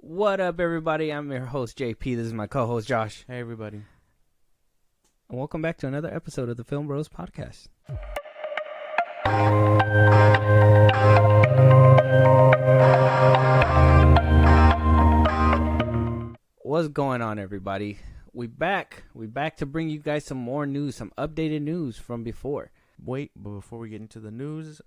What up, everybody? I'm your host, JP. This is my co-host, Josh. Hey, everybody. And welcome back to another episode of the FilmBros podcast. What's going on, everybody? We back to bring you guys some more news, some updated news from before. Wait, but before we get into the news,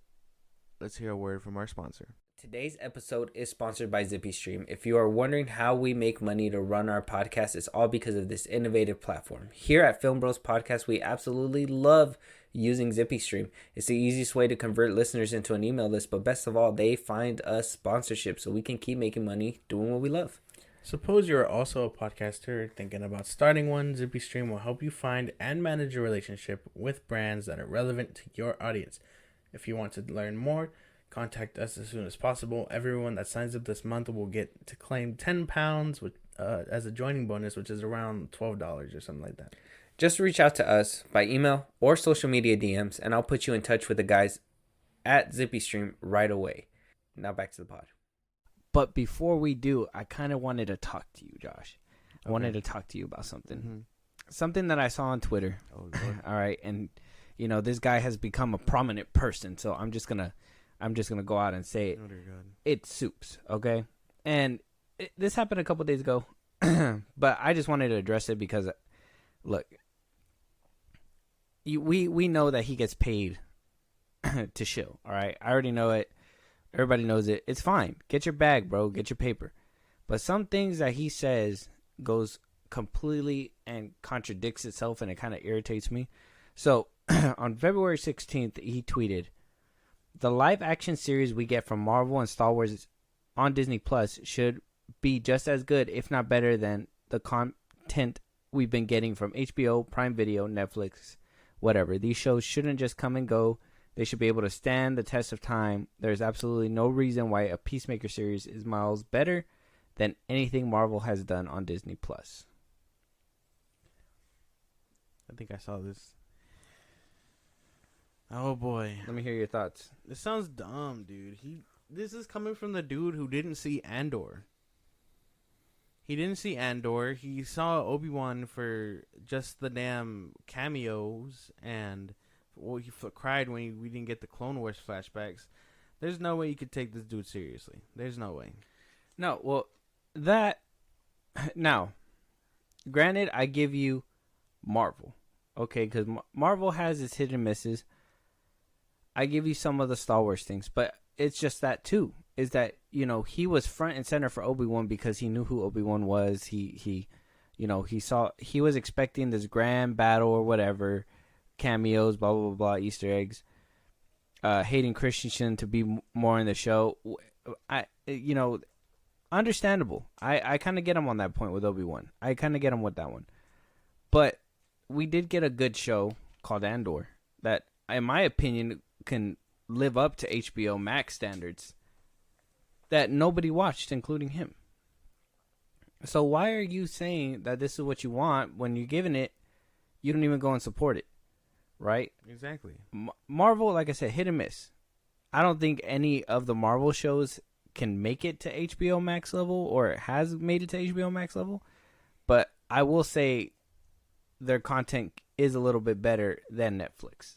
let's hear a word from our sponsor. Today's episode is sponsored by ZippyStream. If you are wondering how we make money to run our podcast, it's all because of this innovative platform. Here at FilmBros Podcast, we absolutely love using ZippyStream. It's the easiest way to convert listeners into an email list, but best of all, they find us sponsorship so we can keep making money doing what we love. Suppose you're also a podcaster thinking about starting one. ZippyStream will help you find and manage a relationship with brands that are relevant to your audience. If you want to learn more, contact us as soon as possible. Everyone that signs up this month will get to claim £10 as a joining bonus, which is around $12 or something like that. Just reach out to us by email or social media DMs, and I'll put you in touch with the guys at ZippyStream right away. Now back to the pod. But before we do, I kind of wanted to talk to you, Josh. I wanted to talk to you about something. Mm-hmm. Something that I saw on Twitter. Oh, Lord. All right, and you know this guy has become a prominent person, so I'm just gonna go out and say it. Oh, dear God. It's Supes, okay? And this happened a couple days ago, but I just wanted to address it because, look, we know that he gets paid to shill, all right? I already know it. Everybody knows it. It's fine. Get your bag, bro. Get your paper. But some things that he says goes completely and contradicts itself, and it kind of irritates me. So on February 16th, he tweeted, "The live-action series we get from Marvel and Star Wars on Disney Plus should be just as good, if not better, than the content we've been getting from HBO, Prime Video, Netflix, whatever. These shows shouldn't just come and go. They should be able to stand the test of time. There's absolutely no reason why a Peacemaker series is miles better than anything Marvel has done on Disney Plus." I think I saw this. Oh, boy. Let me hear your thoughts. This sounds dumb, dude. This is coming from the dude who didn't see Andor. He didn't see Andor. He saw Obi-Wan for just the damn cameos, and he cried when we didn't get the Clone Wars flashbacks. There's no way you could take this dude seriously. There's no way. No, well, now, granted, I give you Marvel, okay, because Marvel has its hit and misses. I give you some of the Star Wars things, but it's just that too. Is that, you know, he was front and center for Obi-Wan because he knew who Obi-Wan was. He was expecting this grand battle or whatever, cameos, blah blah blah, Easter eggs. Hayden Christensen to be more in the show. Understandable. I kind of get him on that point with Obi-Wan. I kind of get him with that one. But we did get a good show called Andor that, in my opinion, can live up to HBO Max standards that nobody watched, including him. So why are you saying that this is what you want when you're giving it, you don't even go and support it, right? Exactly. Marvel, like I said, hit and miss. I don't think any of the Marvel shows can make it to HBO Max level or has made it to HBO Max level, but I will say their content is a little bit better than Netflix.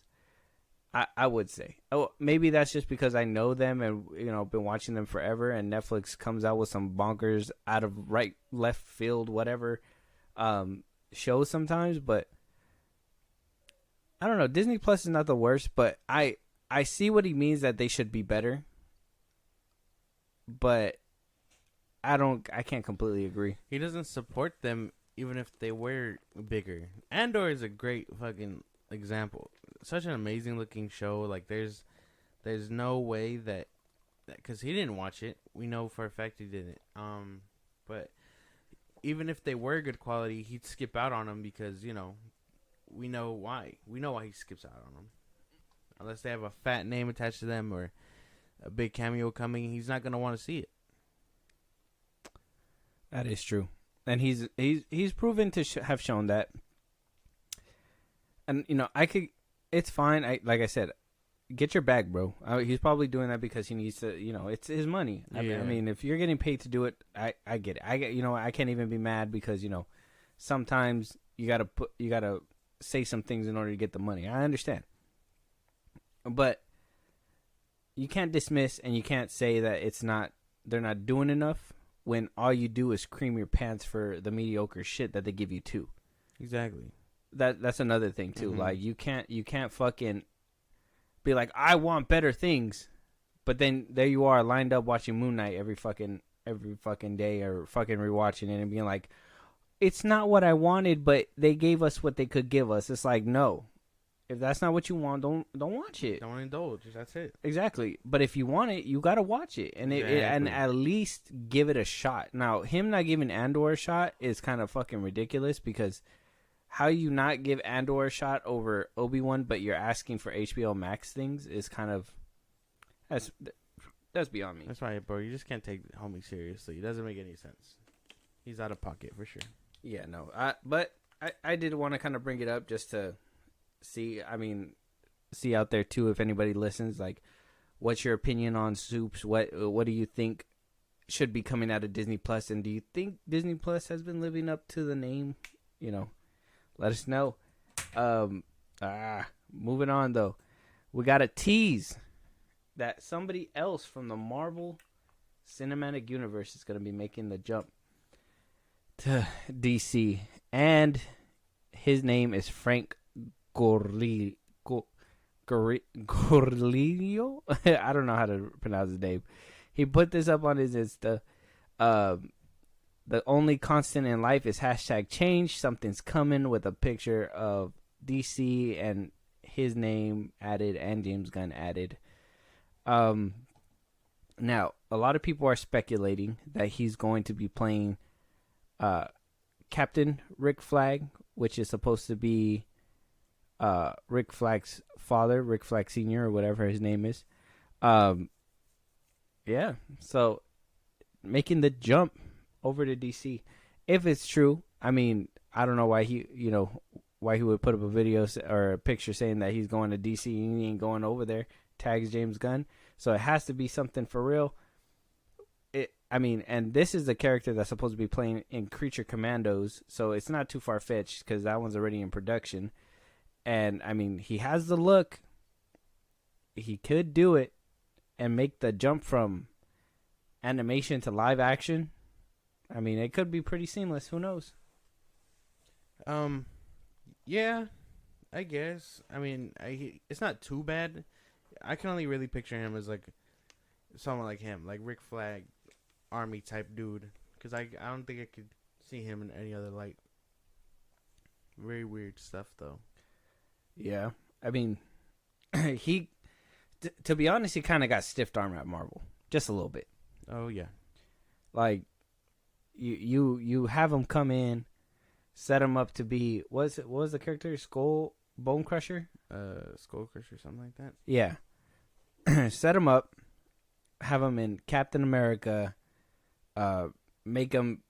I would say. Oh, maybe that's just because I know them and, you know, been watching them forever, and Netflix comes out with some bonkers out of right, left field, whatever shows sometimes, but I don't know. Disney Plus is not the worst, but I see what he means that they should be better, but I can't completely agree. He doesn't support them even if they were bigger. Andor is a great fucking example. Such an amazing looking show. Like there's no way that because he didn't watch it. We know for a fact he didn't. But even if they were good quality, he'd skip out on them because, you know, we know why. We know why he skips out on them. Unless they have a fat name attached to them or a big cameo coming, he's not gonna want to see it. That is true, and he's proven to have shown that. And you know, it's fine. Like I said, get your bag, bro. He's probably doing that because he needs to. It's his money. I mean, if you're getting paid to do it, I get it. I can't even be mad because sometimes you gotta say some things in order to get the money. I understand, but you can't dismiss and you can't say that they're not doing enough when all you do is cream your pants for the mediocre shit that they give you too. Exactly. That's another thing too. Mm-hmm. Like you can't fucking be like, I want better things, but then there you are lined up watching Moon Knight every fucking day or fucking rewatching it and being like, it's not what I wanted, but they gave us what they could give us. It's like, no, if that's not what you want, don't watch it. Don't indulge. That's it. Exactly. But if you want it, you gotta watch it and and at least give it a shot. Now, him not giving Andor a shot is kind of fucking ridiculous because how you not give Andor a shot over Obi-Wan, but you're asking for HBO Max things is kind of that's beyond me. That's right, bro. You just can't take homie seriously. It doesn't make any sense. He's out of pocket for sure. Yeah, no. But I did want to kind of bring it up just to see out there too if anybody listens. Like, what's your opinion on Supes? What do you think should be coming out of Disney Plus? And do you think Disney Plus has been living up to the name? Let us know. Moving on though, we got a tease that somebody else from the Marvel Cinematic Universe is going to be making the jump to DC, and his name is Frank Gorlio. I don't know how to pronounce his name. He put this up on his Insta. The only constant in life is #change. Something's coming with a picture of DC and his name added and James Gunn added. Now, a lot of people are speculating that he's going to be playing Captain Rick Flag, which is supposed to be Rick Flag's father, Rick Flag Sr. or whatever his name is. Yeah, so making the jump over to DC. If it's true, I mean, I don't know why he would put up a video or a picture saying that he's going to DC and he ain't going over there. Tags James Gunn. So it has to be something for real. And this is the character that's supposed to be playing in Creature Commandos, so it's not too far-fetched because that one's already in production. And, he has the look. He could do it and make the jump from animation to live action. It could be pretty seamless. Who knows? Yeah, I guess. It's not too bad. I can only really picture him as like someone like him, like Rick Flag, army type dude. Because I don't think I could see him in any other light. Very weird stuff, though. Yeah, he, to be honest, he kind of got stiff arm at Marvel, just a little bit. Oh yeah, like. You have him come in, set him up to be what was the character? Bone Crusher, Skull Crusher, something like that. Yeah, set him up, have him in Captain America, make him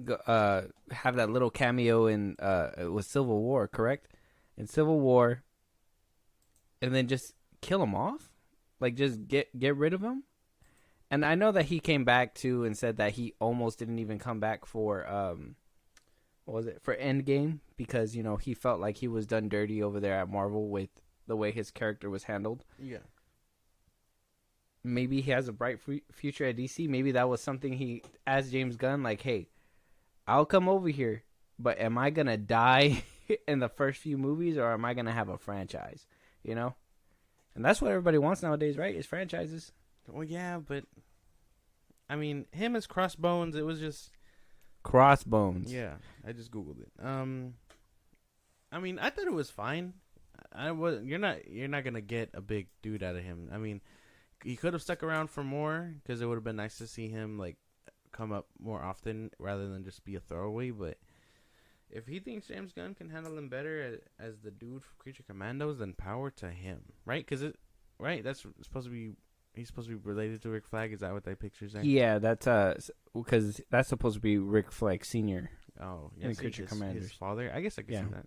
have that little cameo in it was Civil War, correct? In Civil War, and then just kill him off, like just get rid of him. And I know that he came back too and said that he almost didn't even come back for for Endgame because he felt like he was done dirty over there at Marvel with the way his character was handled. Yeah. Maybe he has a bright future at DC. Maybe that was something he asked James Gunn, like, "Hey, I'll come over here, but am I gonna die in the first few movies or am I gonna have a franchise?" And that's what everybody wants nowadays, right? Is franchises. Well, yeah, but him as Crossbones, it was just Crossbones. Yeah, I just googled it. I thought it was fine. You're not gonna get a big dude out of him. He could have stuck around for more because it would have been nice to see him like come up more often rather than just be a throwaway. But if he thinks James Gunn can handle him better as the dude from Creature Commandos, then power to him, right? Because that's supposed to be. He's supposed to be related to Rick Flag. Is that what that picture's saying? Yeah, that's because that's supposed to be Rick Flag Sr. Oh, yeah. In Creature Commanders. His father. I guess I could see that.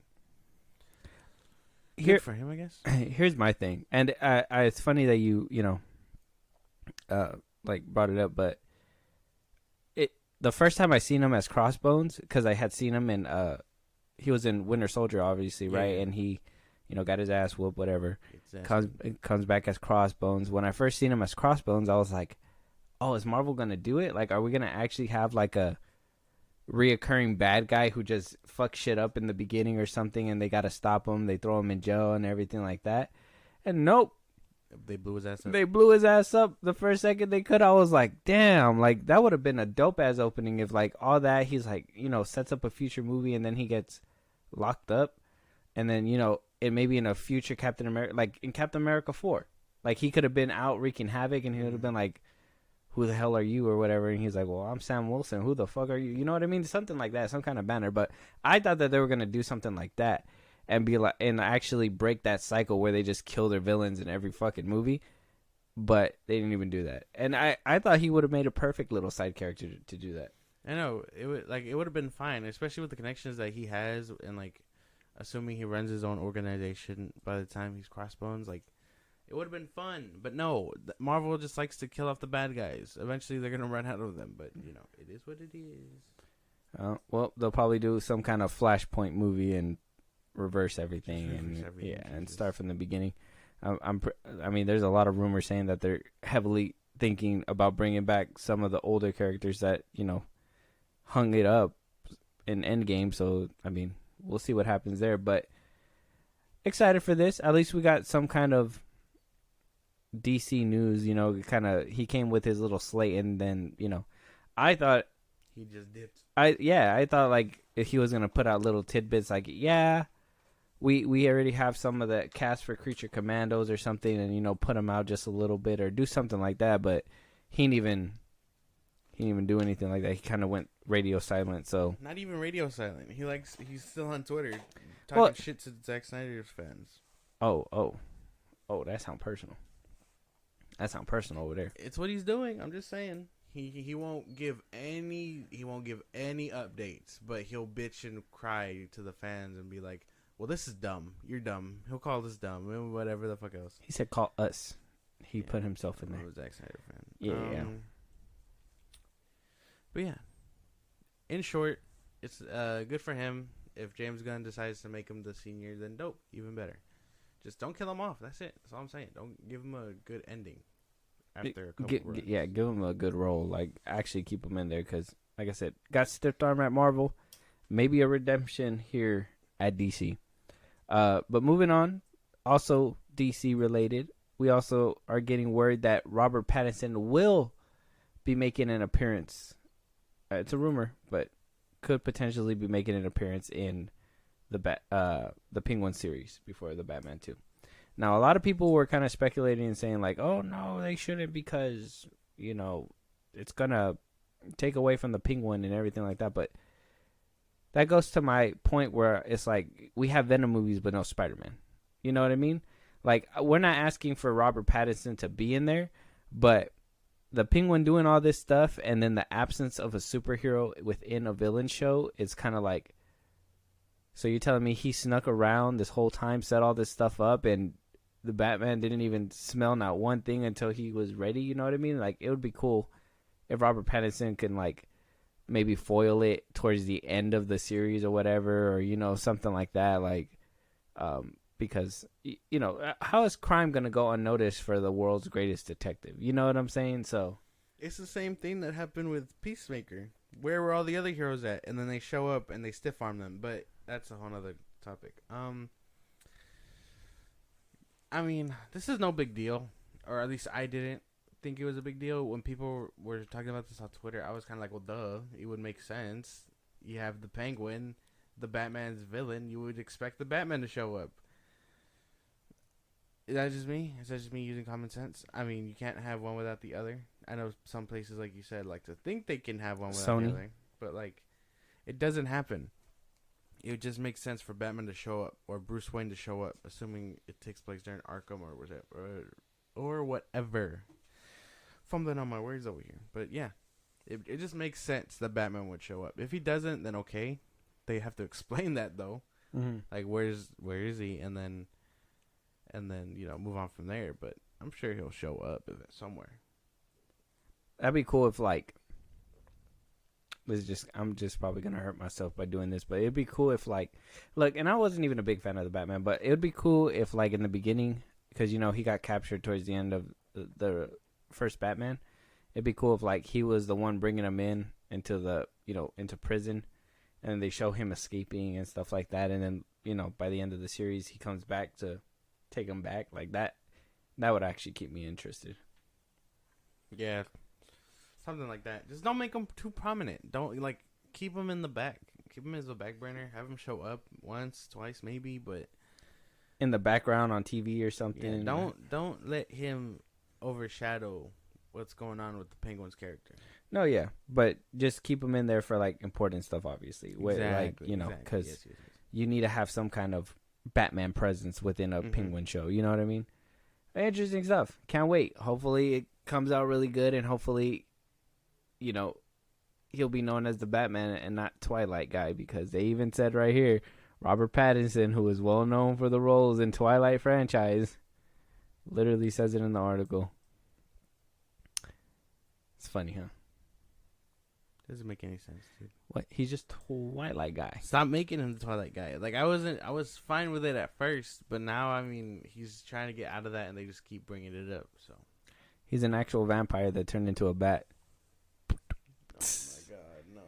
Good for him, I guess. Here's my thing, and it's funny that you like brought it up, but the first time I seen him as Crossbones, because I had seen him in he was in Winter Soldier, obviously, right? Yeah. And he, got his ass whooped, whatever. Exactly. Comes back as Crossbones. When I first seen him as Crossbones, I was like, oh, is Marvel gonna do it? Like, are we gonna actually have like a reoccurring bad guy who just fucks shit up in the beginning or something, and they gotta stop him? They throw him in jail and everything like that. And nope. They blew his ass up. They blew his ass up the first second they could. I was like, damn, like that would have been a dope ass opening if like all that he's like, sets up a future movie and then he gets locked up, and then it may be in a future Captain America, like in Captain America 4, like he could have been out wreaking havoc and he would have been like, who the hell are you or whatever, and he's like, well, I'm Sam Wilson, who the fuck are you? You know what I mean? Something like that, some kind of banner. But I thought that they were gonna do something like that and be like, and actually break that cycle where they just kill their villains in every fucking movie. But they didn't even do that, and I thought he would have made a perfect little side character to do that. I know it would have been fine, especially with the connections that he has, and like assuming he runs his own organization by the time he's Crossbones, like it would have been fun. But no, Marvel just likes to kill off the bad guys. Eventually, they're gonna run out of them. But it is what it is. Well, they'll probably do some kind of Flashpoint movie and reverse everything, and start from the beginning. I mean, there's a lot of rumors saying that they're heavily thinking about bringing back some of the older characters that hung it up in Endgame. So I mean, we'll see what happens there. But excited for this. At least we got some kind of DC news. He came with his little slate, and then I thought he just dipped. I thought like if he was gonna put out little tidbits, like we already have some of the cast for Creature Commandos or something, and put them out just a little bit or do something like that. But he didn't even do anything like that. He kind of went radio silent. So not even radio silent. He's still on Twitter talking shit to Zack Snyder's fans. Oh, that sounds personal. That sounds personal over there. It's what he's doing. I'm just saying. He won't give any updates, but he'll bitch and cry to the fans and be like, well, this is dumb. You're dumb. He'll call this dumb. And whatever the fuck else. He said call us. He put himself in there. I'm a Zack Snyder fan. Yeah. But yeah. In short, it's good for him. If James Gunn decides to make him the senior, then dope. Even better. Just don't kill him off. That's it. That's all I'm saying. Don't give him a good ending after a couple runs. Yeah, give him a good role. Like, actually keep him in there because, like I said, got stiff arm at Marvel. Maybe a redemption here at DC. But moving on, also DC related, we also are getting word that Robert Pattinson will be making an appearance. It's a rumor, but could potentially be making an appearance in the Penguin series before the Batman 2. Now, a lot of people were kind of speculating and saying like, "Oh no, they shouldn't because it's gonna take away from the Penguin and everything like that." But that goes to my point where it's like we have Venom movies but no Spider-Man. You know what I mean? Like, we're not asking for Robert Pattinson to be in there, but the Penguin doing all this stuff and then the absence of a superhero within a villain show is kind of like, so you're telling me he snuck around this whole time, set all this stuff up, and the Batman didn't even smell not one thing until he was ready? You know what I mean? Like, it would be cool if Robert Pattinson can, like, maybe foil it towards the end of the series or whatever, or, something like that. Like, because, how is crime going to go unnoticed for the world's greatest detective? You know what I'm saying? So it's the same thing that happened with Peacemaker. Where were all the other heroes at? And then they show up and they stiff arm them. But that's a whole other topic. I mean, this is no big deal. Or at least I didn't think it was a big deal. When people were talking about this on Twitter, I was kind of like, well, duh. It would make sense. You have the Penguin, the Batman's villain. You would expect the Batman to show up. Is that just me? Is that just me using common sense? I mean, you can't have one without the other. I know some places, like you said, like to think they can have one without the other. But, like, it doesn't happen. It just makes sense for Batman to show up or Bruce Wayne to show up, assuming it takes place during Arkham or whatever. Fumbling on my words over here. But, yeah, it just makes sense that Batman would show up. If he doesn't, then okay. They have to explain that, though. Mm-hmm. Like, where is he? And then and then move on from there. But I'm sure he'll show up somewhere. That'd be cool if like. I'm just probably gonna hurt myself by doing this, but it'd be cool if like, look, and I wasn't even a big fan of the Batman, but it would be cool if like in the beginning, because he got captured towards the end of the first Batman. It'd be cool if like he was the one bringing him into the into prison, and they show him escaping and stuff like that, and then by the end of the series he comes back to take him back like that. That would actually keep me interested. Yeah. Something like that. Just don't make them too prominent. Don't keep them in the back. Keep them as a back burner. Have them show up once, twice, maybe, but in the background on TV or something. Yeah, don't let him overshadow what's going on with the Penguin's character. No, yeah, but just keep him in there for like important stuff, obviously. Exactly, because you need to have some kind of Batman presence within a Penguin show. You know what I mean? Interesting stuff. Can't wait. Hopefully it comes out really good, and hopefully. He'll be known as the Batman and not Twilight guy, because they even said right here, Robert Pattinson, who is well known for the roles in Twilight franchise, literally says it in the article. It's funny, huh? Doesn't make any sense, dude. What? He's just Twilight guy. Stop making him the Twilight guy. Like I was fine with it at first, but now I mean he's trying to get out of that, and they just keep bringing it up. So he's an actual vampire that turned into a bat. Oh my God, no.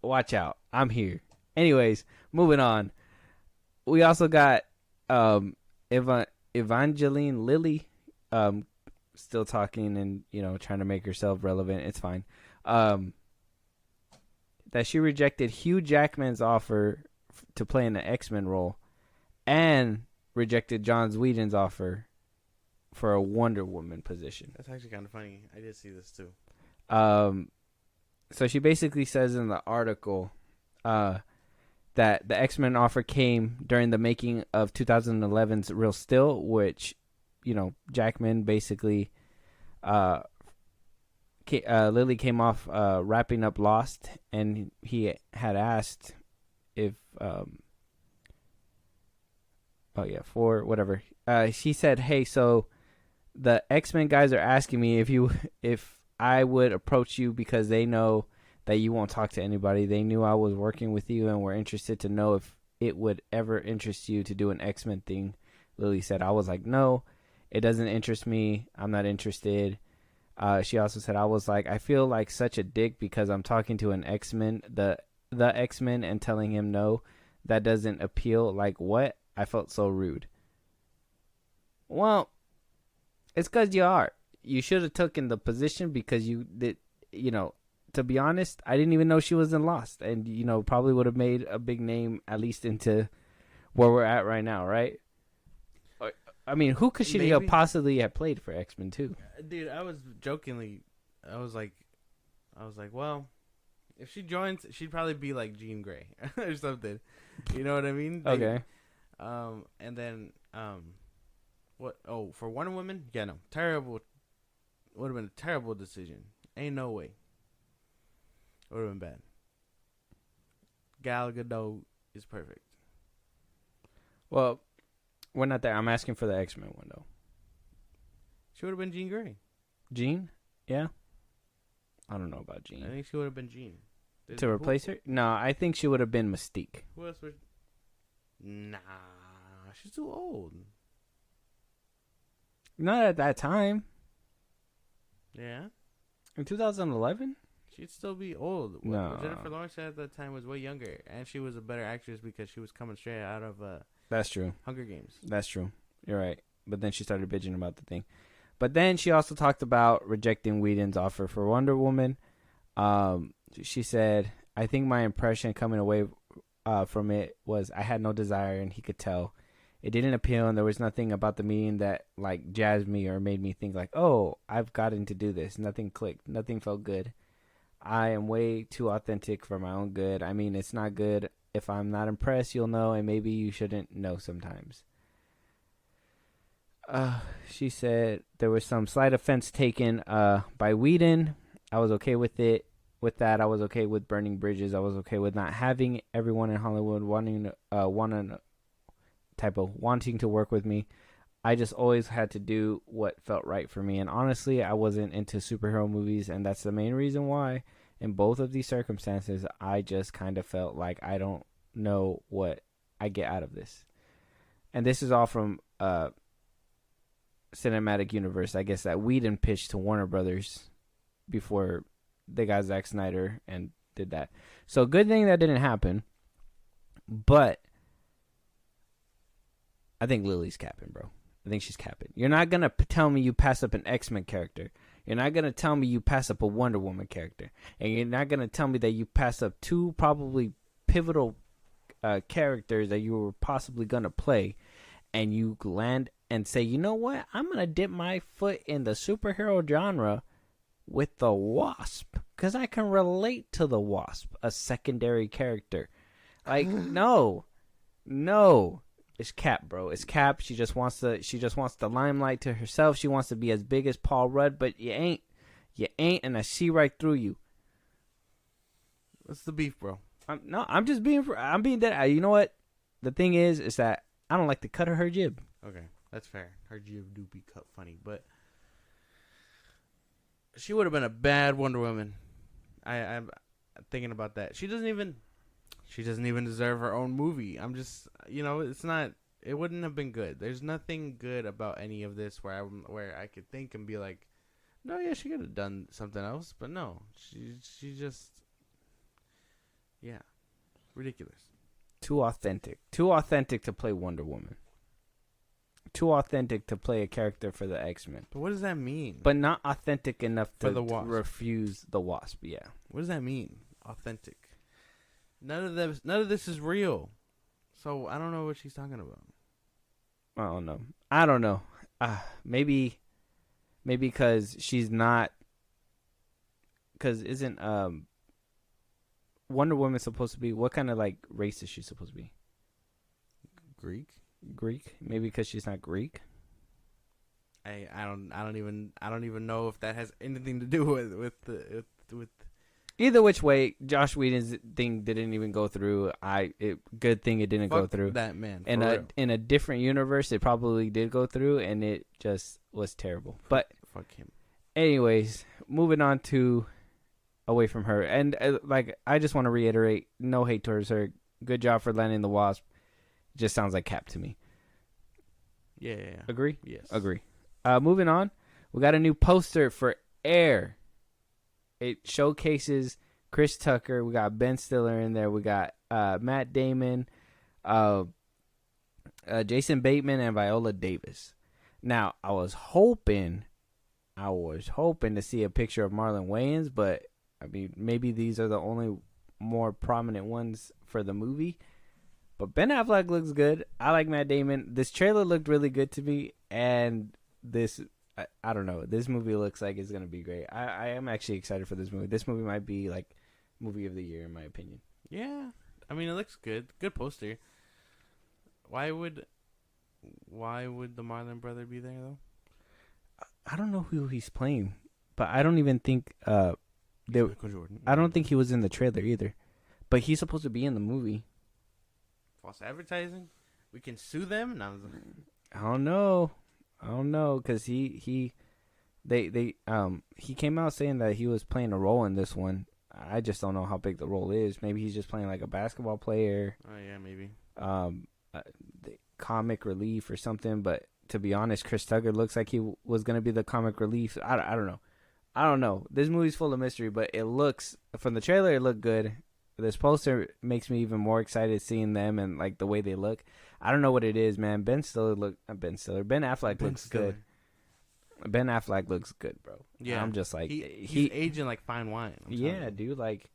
Watch out. I'm here. Anyways, moving on. We also got Evangeline Lilly still talking and, trying to make herself relevant. It's fine. That she rejected Hugh Jackman's offer to play in the X-Men role and rejected Joss Whedon's offer for a Wonder Woman position. That's actually kind of funny. I did see this too. So she basically says in the article that the X-Men offer came during the making of 2011's Real Steel, which, Jackman basically, Lily came off wrapping up Lost, and he had asked if, for whatever. She said, hey, so the X-Men guys are asking me if I would approach you because they know that you won't talk to anybody. They knew I was working with you and were interested to know if it would ever interest you to do an X-Men thing. Lily said, I was like, no, it doesn't interest me. I'm not interested. She also said, I was like, I feel like such a dick because I'm talking to an X-Men, the X-Men, and telling him no. That doesn't appeal. Like, what? I felt so rude. Well, it's because you are. You should have taken the position because you did, to be honest, I didn't even know she was in Lost. And, probably would have made a big name, at least into where we're at right now, right? I mean, who could she have possibly have played for X-Men 2? Dude, I was jokingly, I was like, well, if she joins, she'd probably be like Jean Grey or something. You know what I mean? Okay. And then, what? Oh, for Wonder Woman? Yeah, no. Terrible. Would have been a terrible decision. Ain't no way. Would have been bad. Gal Gadot is perfect. Well, we're not there. I'm asking for the X-Men one, though. She would have been Jean Grey. Jean? Yeah? I don't know about Jean. I think she would have been Jean. To replace her? No, I think she would have been Mystique. Who else would... Nah. She's too old. Not at that time. Yeah? In 2011? She'd still be old. No. Jennifer Lawrence at that time was way younger. And she was a better actress because she was coming straight out of That's true. Hunger Games. That's true. You're right. But then she started bitching about the thing. But then she also talked about rejecting Whedon's offer for Wonder Woman. She said, I think my impression coming away from it was I had no desire, and he could tell. It didn't appeal, and there was nothing about the meeting that like jazzed me or made me think like, oh, I've gotten to do this. Nothing clicked. Nothing felt good. I am way too authentic for my own good. I mean, it's not good. If I'm not impressed, you'll know, and maybe you shouldn't know sometimes. She said there was some slight offense taken by Whedon. I was okay with it. With that, I was okay with burning bridges. I was okay with not having everyone in Hollywood wanting to type of wanting to work with me. I just always had to do what felt right for me. And honestly, I wasn't into superhero movies, and that's the main reason why in both of these circumstances, I just kind of felt like I don't know what I get out of this. And this is all from cinematic universe, I guess, that Whedon pitched to Warner Brothers before they got Zack Snyder and did that. So good thing that didn't happen. But I think Lily's capping, bro. I think she's capping. You're not going to tell me you pass up an X-Men character. You're not going to tell me you pass up a Wonder Woman character. And you're not going to tell me that you pass up two probably pivotal characters that you were possibly going to play. And you land and say, you know what? I'm going to dip my foot in the superhero genre with the Wasp. Because I can relate to the Wasp, a secondary character. Like, no. It's Cap, bro. It's Cap. She just wants the limelight to herself. She wants to be as big as Paul Rudd, but you ain't, and I see right through you. What's the beef, bro? I'm being dead. You know what? The thing is that I don't like the cut of her jib. Okay, that's fair. Her jib do be cut funny, but she would have been a bad Wonder Woman. I'm thinking about that. She doesn't even deserve her own movie. I'm just, it wouldn't have been good. There's nothing good about any of this where I could think and be like, no, yeah, she could have done something else, but no, she just, yeah, ridiculous. Too authentic to play Wonder Woman. Too authentic to play a character for the X-Men. But what does that mean? But not authentic enough to refuse the Wasp. Yeah. What does that mean? Authentic. None of this is real. So I don't know what she's talking about. I don't know. Maybe because she's not. Because isn't Wonder Woman supposed to be, what kind of like race is she supposed to be? Greek? Maybe because she's not Greek. I don't even know if that has anything to do with. Either which way, Josh Whedon's thing didn't even go through. Good thing it didn't go through. That man. In a different universe, it probably did go through, and it just was terrible. But fuck him. Anyways, moving on to away from her, and I just want to reiterate, no hate towards her. Good job for landing the Wasp. It just sounds like Cap to me. Yeah. Agree? Yes. Agree. Moving on, we got a new poster for Air. It showcases Chris Tucker. We got Ben Stiller in there. We got Matt Damon, Jason Bateman, and Viola Davis. Now, I was hoping to see a picture of Marlon Wayans, but I mean, maybe these are the only more prominent ones for the movie. But Ben Affleck looks good. I like Matt Damon. This trailer looked really good to me, and I don't know. This movie looks like it's going to be great. I am actually excited for this movie. This movie might be like movie of the year in my opinion. Yeah. I mean, it looks good. Good poster. Why would the Marlon brother be there though? I don't know who he's playing, but I don't even think I don't think he was in the trailer either. But he's supposed to be in the movie. False advertising? We can sue them? No. I don't know, because he came out saying that he was playing a role in this one. I just don't know how big the role is. Maybe he's just playing like a basketball player. Oh yeah, maybe. The comic relief or something. But to be honest, Chris Tucker looks like he was gonna be the comic relief. I don't know. This movie's full of mystery, but it looks, from the trailer, it looked good. This poster makes me even more excited seeing them and like the way they look. I don't know what it is, man. Ben Affleck looks good. Ben Affleck looks good, bro. Yeah, I'm just like he's aging like fine wine. Yeah, dude. Like,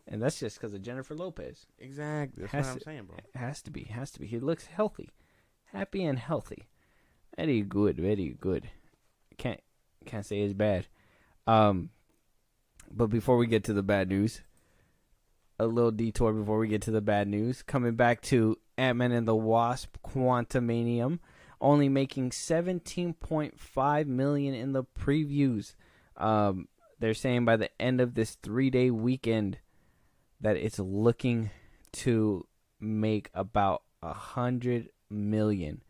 and that's just because of Jennifer Lopez. Exactly. That's what I'm saying, bro. It has to be. He looks healthy, happy and healthy. Very good. Can't say it's bad. But before we get to the bad news, a little detour before we get to the bad news. Coming back to Ant-Man and the Wasp: Quantumanium, only making $17.5 million in the previews. They're saying by the end of this 3-day weekend that it's looking to make about $100 million,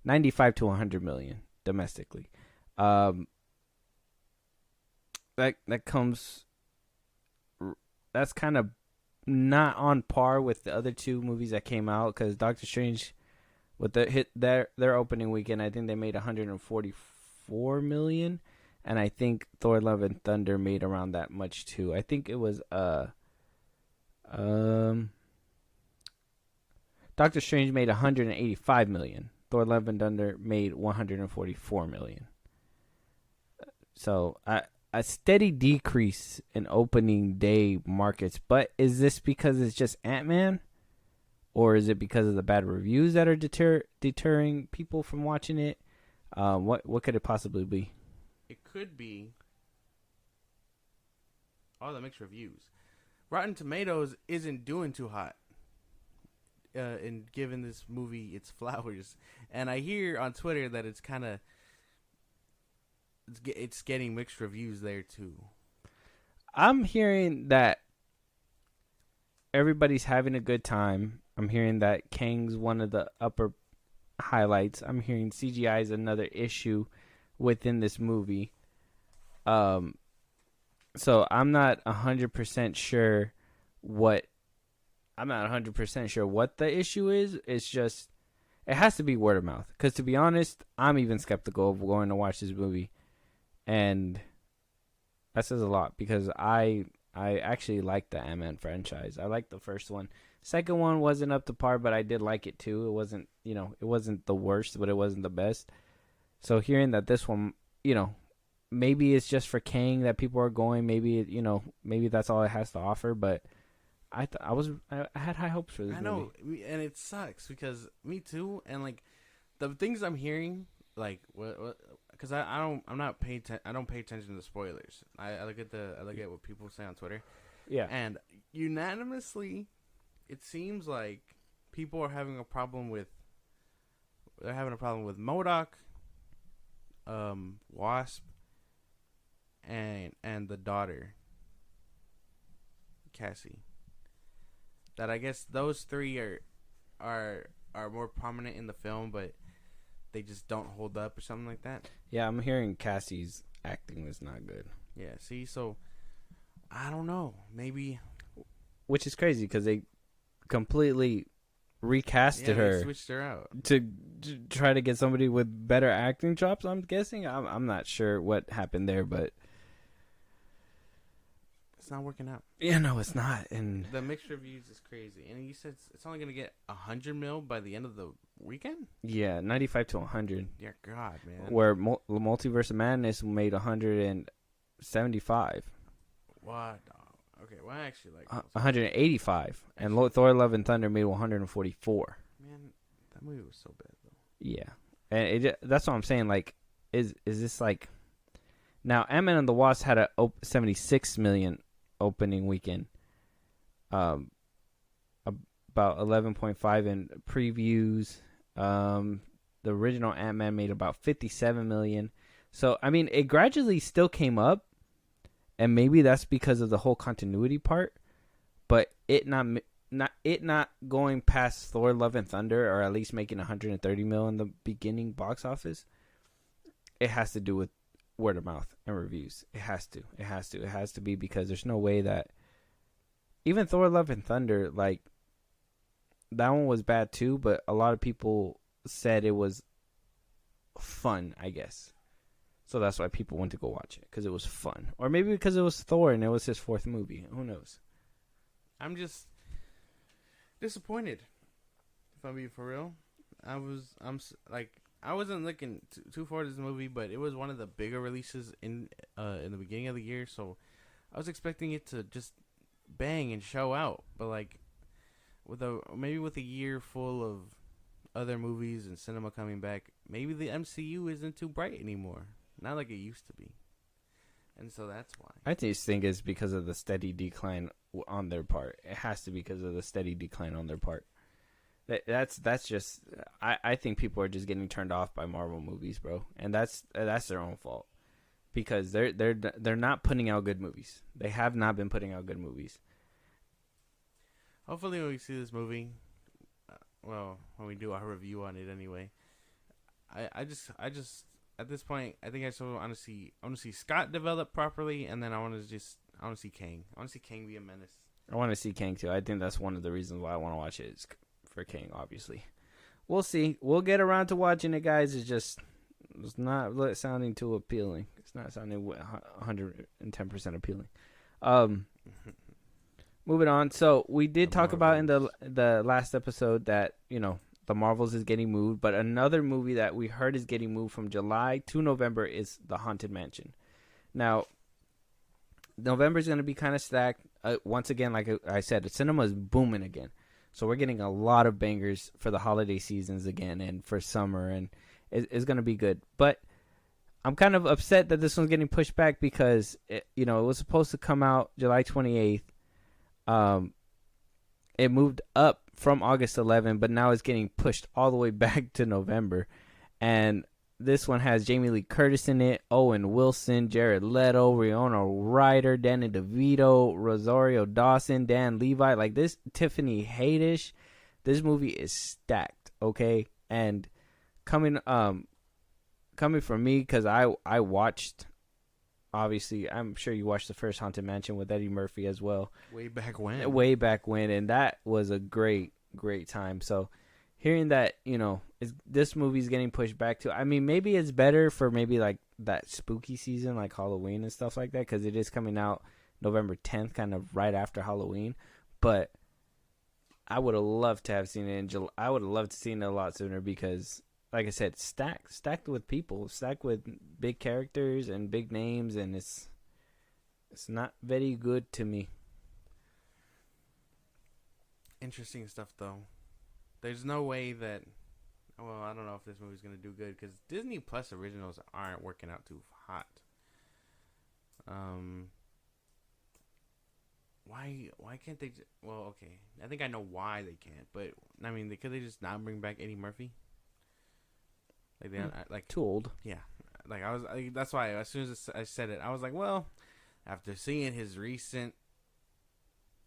95 to 100 million domestically. That comes. That's kind of not on par with the other two movies that came out, because Doctor Strange, with their opening weekend, I think they made 144 million, and I think Thor: Love and Thunder made around that much too. I think it was Doctor Strange made 185 million. Thor: Love and Thunder made 144 million. So a steady decrease in opening day markets. But is this because it's just Ant-Man? Or is it because of the bad reviews that are deterring people from watching it? What could it possibly be? It could be all the mixed reviews. Rotten Tomatoes isn't doing too hot in giving this movie its flowers. And I hear on Twitter that it's kind of it's getting mixed reviews there too. I'm hearing that everybody's having a good time. I'm hearing that Kang's one of the upper highlights. I'm hearing CGI is another issue within this movie. So I'm not 100% sure what the issue is. It's just, it has to be word of mouth. Because to be honest, I'm even skeptical of going to watch this movie. And that says a lot, because I actually like the Ant-Man franchise. I like the first one. Second one wasn't up to par, but I did like it too. It wasn't the worst, but it wasn't the best. So hearing that this one, maybe it's just for Kang that people are going. Maybe maybe that's all it has to offer. But I had high hopes for this movie. I know, and it sucks because me too. And like the things I'm hearing, like what because I don't pay attention to spoilers. I look at what people say on Twitter. Yeah. And unanimously, it seems like people are having a problem with MODOK, Wasp, and the daughter, Cassie. That I guess those three are more prominent in the film, but they just don't hold up or something like that. Yeah, I'm hearing Cassie's acting was not good. Yeah, see, so I don't know. Maybe, which is crazy because they completely recasted her, switched her out to try to get somebody with better acting chops. I'm guessing. I'm not sure what happened there, but it's not working out. Yeah, no, it's not. And the mixed reviews is crazy. And you said it's only gonna get 100 mil by the end of the weekend. Yeah, 95 to 100. Yeah, God, man. Where Multiverse of Madness made 175. What? Okay, well, I actually like 185, and Thor: Love and Thunder made 144. Man, that movie was so bad though. Yeah, and that's what I'm saying. Like, is this like now? Ant-Man and the Wasp had a 76 million opening weekend. About 11.5 in previews. The original Ant-Man made about 57 million. So I mean, it gradually still came up. And maybe that's because of the whole continuity part, but it not going past Thor: Love and Thunder, or at least making 130 mil in the beginning box office. It has to do with word of mouth and reviews. It has to be, because there's no way that even Thor: Love and Thunder, like, that one was bad too, but a lot of people said it was fun, I guess. So that's why people went to go watch it, because it was fun. Or maybe because it was Thor and it was his fourth movie. Who knows? I'm just disappointed, if I'm being for real. I wasn't looking too forward to this movie, but it was one of the bigger releases in the beginning of the year, so I was expecting it to just bang and show out. But like with a year full of other movies and cinema coming back, maybe the MCU isn't too bright anymore. Not like it used to be. And so that's why. I just think it's because of the steady decline on their part. It has to be because of the steady decline on their part. That's just, I think people are just getting turned off by Marvel movies, bro. And that's their own fault. Because they're not putting out good movies. They have not been putting out good movies. Hopefully when we see this movie, well, when we do our review on it anyway. I just at this point, I think I just want to see Scott develop properly, and then I want to see Kang. I want to see Kang be a menace. I want to see Kang too. I think that's one of the reasons why I want to watch it is for Kang, obviously. We'll see. We'll get around to watching it, guys. It's not sounding too appealing. It's not sounding 110% appealing. Moving on. So we did talk about in the last episode that, you know, the Marvels is getting moved, but another movie that we heard is getting moved from July to November is The Haunted Mansion. Now, November is going to be kind of stacked. Once again, like I said, the cinema is booming again. So we're getting a lot of bangers for the holiday seasons again and for summer, and it's going to be good. But I'm kind of upset that this one's getting pushed back because, it was supposed to come out July 28th. It moved up from August 11th, but now it's getting pushed all the way back to November. And this one has Jamie Lee Curtis in it, Owen Wilson, Jared Leto, Winona Ryder, Danny DeVito, Rosario Dawson, Dan Levi. Like this, Tiffany Haddish. This movie is stacked, okay? And coming from me, because I watched, obviously, I'm sure you watched the first Haunted Mansion with Eddie Murphy as well. Way back when, and that was a great time. So hearing that, this movie's getting pushed back to, I mean, maybe it's better for maybe like that spooky season, like Halloween and stuff like that, because it is coming out November 10th, kind of right after Halloween. But I would have loved to have seen it in July. I would have loved to see it a lot sooner because, like I said, stacked with people, stacked with big characters and big names, and it's not very good to me. Interesting stuff, though. There's no way that. Well, I don't know if this movie's gonna do good because Disney Plus originals aren't working out too hot. Why can't they? Well, okay, I think I know why they can't, but I mean, could they just not bring back Eddie Murphy? Like they like too old. Yeah, that's why as soon as I said it, I was like, well, after seeing his recent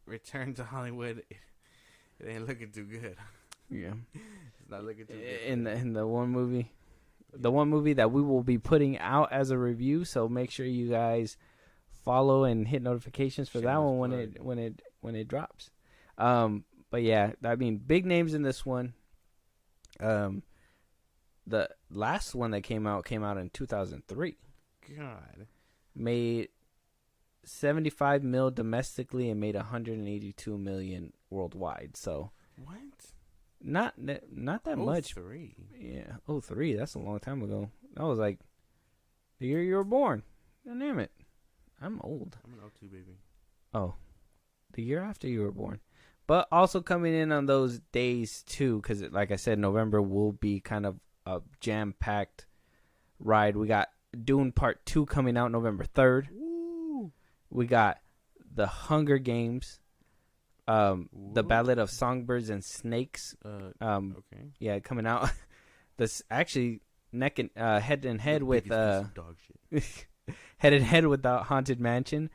return to Hollywood, it ain't looking too good. Yeah, it's not looking too good. In the one movie that we will be putting out as a review. So make sure you guys follow and hit notifications for that one when it drops. But yeah, I mean, big names in this one. The last one that came out in 2003. God, made 75 mil domestically and made 182 million worldwide. So what? Not that much. 03. Yeah, 03. That's a long time ago. That was like the year you were born. God damn it, I'm old. I'm an 02 baby. Oh, the year after you were born. But also coming in on those days too, because like I said, November will be kind of a jam-packed ride. We got Dune Part 2 coming out November 3rd. Woo. We got The Hunger Games, The Ballad of Songbirds and Snakes. Okay. Yeah, coming out. This actually head and head with dog shit. head and head with the Haunted Mansion.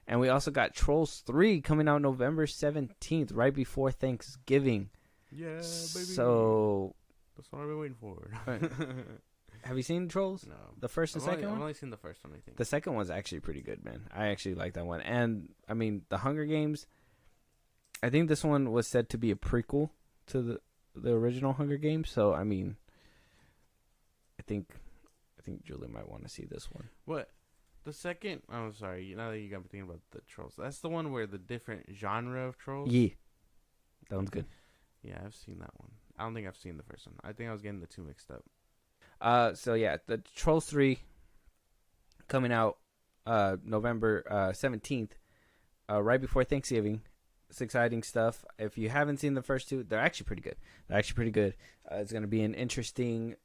And we also got Trolls 3 coming out November 17th, right before Thanksgiving. Yeah, baby. So that's what I've been waiting for. have you seen Trolls? No. The first and second one? I've only seen the first one, I think. The second one's actually pretty good, man. I actually like that one. And, I mean, The Hunger Games, I think this one was said to be a prequel to the original Hunger Games. So, I mean, I think Julie might want to see this one. What? The second... I'm sorry. Now that you got me thinking about the Trolls. That's the one where the different genre of Trolls? Yeah. That one's good. Yeah, I've seen that one. I don't think I've seen the first one. I think I was getting the two mixed up. So yeah, the Trolls 3 coming out November 17th, right before Thanksgiving. It's exciting stuff. If you haven't seen the first two, they're actually pretty good. It's going to be an interesting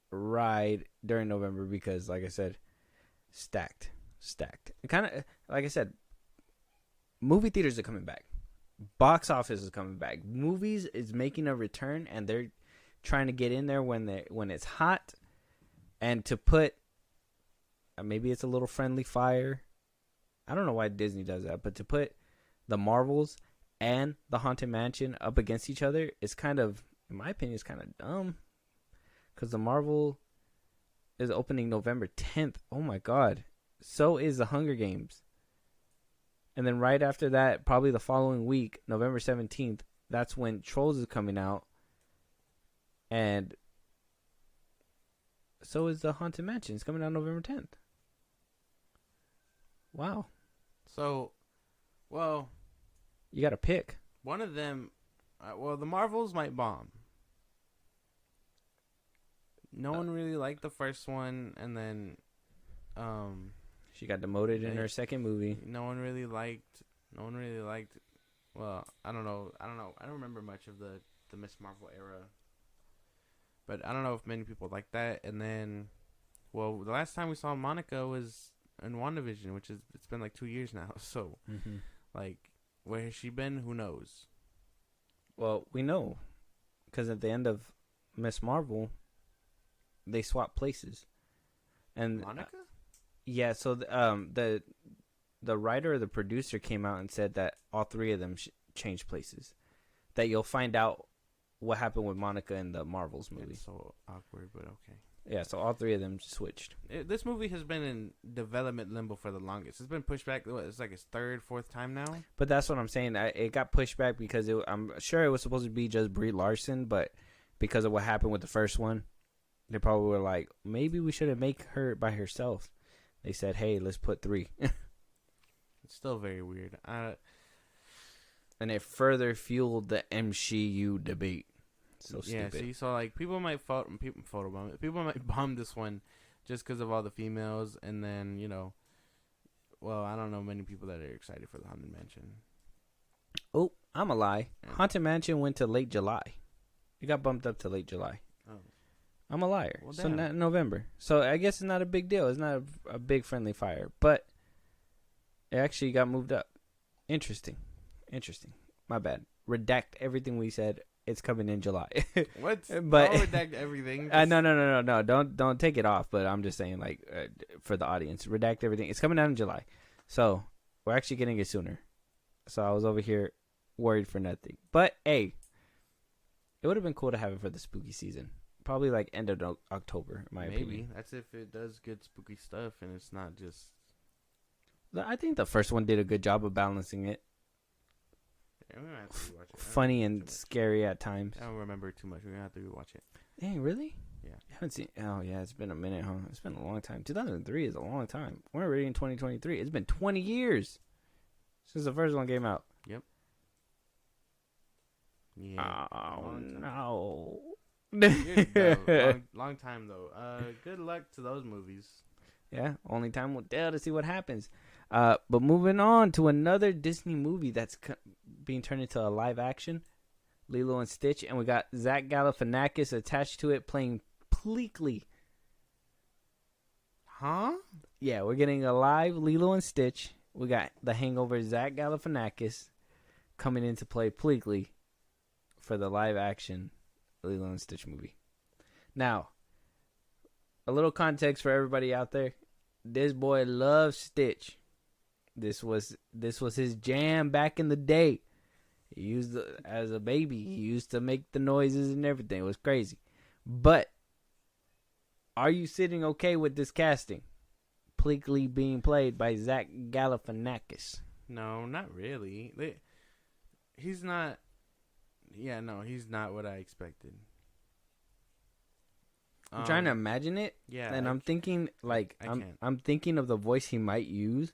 ride during November because, like I said, stacked. Kind of, like I said, movie theaters are coming back. Box office is coming back. Movies is making a return, and they're trying to get in there when it's hot, and to put maybe it's a little friendly fire. I don't know why Disney does that, but to put the Marvels and the Haunted Mansion up against each other is kind of, in my opinion, is kind of dumb. Because the Marvel is opening November 10th. Oh my God. So is the Hunger Games. And then right after that, probably the following week, November 17th, that's when Trolls is coming out. And so is the Haunted Mansion. It's coming out November 10th. Wow. So, well, you got to pick. One of them, the Marvels might bomb. No one really liked the first one, and then, she got demoted in her second movie. No one really liked. Well, I don't know. I don't remember much of the Miss Marvel era, but I don't know if many people like that. And then, well, the last time we saw Monica was in WandaVision, which is it's been like 2 years now. So, like, where has she been? Who knows? Well, we know, because at the end of Miss Marvel, they swap places, and Monica. Yeah, so the writer or the producer came out and said that all three of them changed places. That you'll find out what happened with Monica in the Marvels movie. It's so awkward, but okay. Yeah, so all three of them switched. This movie has been in development limbo for the longest. It's been pushed back. It's like its third, fourth time now. But that's what I'm saying. It got pushed back because I'm sure it was supposed to be just Brie Larson, but because of what happened with the first one, they probably were like, maybe we shouldn't make her by herself. They said, hey, let's put 3. It's still very weird. And it further fueled the MCU debate. So stupid. Yeah, see, so like people might people might bomb this one just because of all the females, and then well, I don't know many people that are excited for the Haunted Mansion. Oh, I'm a lie. Yeah. Haunted Mansion went to late July. It got bumped up to late July. Oh. I'm a liar. Well, so not November. So I guess it's not a big deal. It's not a big friendly fire, but it actually got moved up. Interesting. My bad. Redact everything we said. It's coming in July. What? But don't redact everything. No. Don't take it off. But I'm just saying, like, for the audience, redact everything. It's coming out in July, so we're actually getting it sooner. So I was over here worried for nothing. But hey, it would have been cool to have it for the spooky season. Probably like end of October, in my opinion. Maybe that's if it does good spooky stuff and it's not just. I think the first one did a good job of balancing it. Yeah, we're gonna have to rewatch it. Funny and scary at times. I don't remember too much. We're gonna have to rewatch it. Dang, really? Yeah. You haven't seen? Oh yeah, it's been a minute, huh? It's been a long time. 2003 is a long time. We're already in 2023. It's been 20 years since the first one came out. Yep. Yeah. Oh no. long time though. Good luck to those movies. Yeah, only time will tell to see what happens. But moving on to another Disney movie that's being turned into a live action, Lilo and Stitch, and we got Zach Galifianakis attached to it playing Pleakley. Huh? Yeah, we're getting a live Lilo and Stitch. We got the Hangover Zach Galifianakis coming in to play Pleakley for the live action Lilo and Stitch movie. Now, a little context for everybody out there. This boy loves Stitch. This was his jam back in the day. He used as a baby. He used to make the noises and everything. It was crazy. But are you sitting okay with this casting? Pleakley being played by Zach Galifianakis. No, not really. He's not. Yeah, no, he's not what I expected. I'm trying to imagine it. Yeah, and I'm thinking I'm thinking of the voice he might use,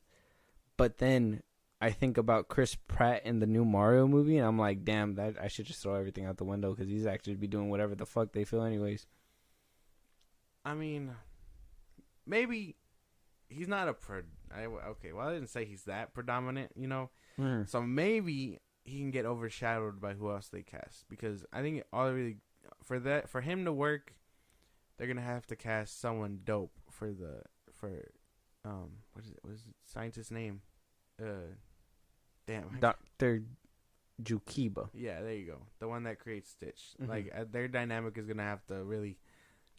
but then I think about Chris Pratt in the new Mario movie, and I'm like, damn, that I should just throw everything out the window because he's actually be doing whatever the fuck they feel anyways. I mean, maybe he's not okay, well, I didn't say he's that predominant, So maybe he can get overshadowed by who else they cast, because I think for him to work, they're gonna have to cast someone dope for what is it scientist's name? Dr. Jukiba. Yeah, there you go. The one that creates Stitch. Mm-hmm. Like their dynamic is gonna have to really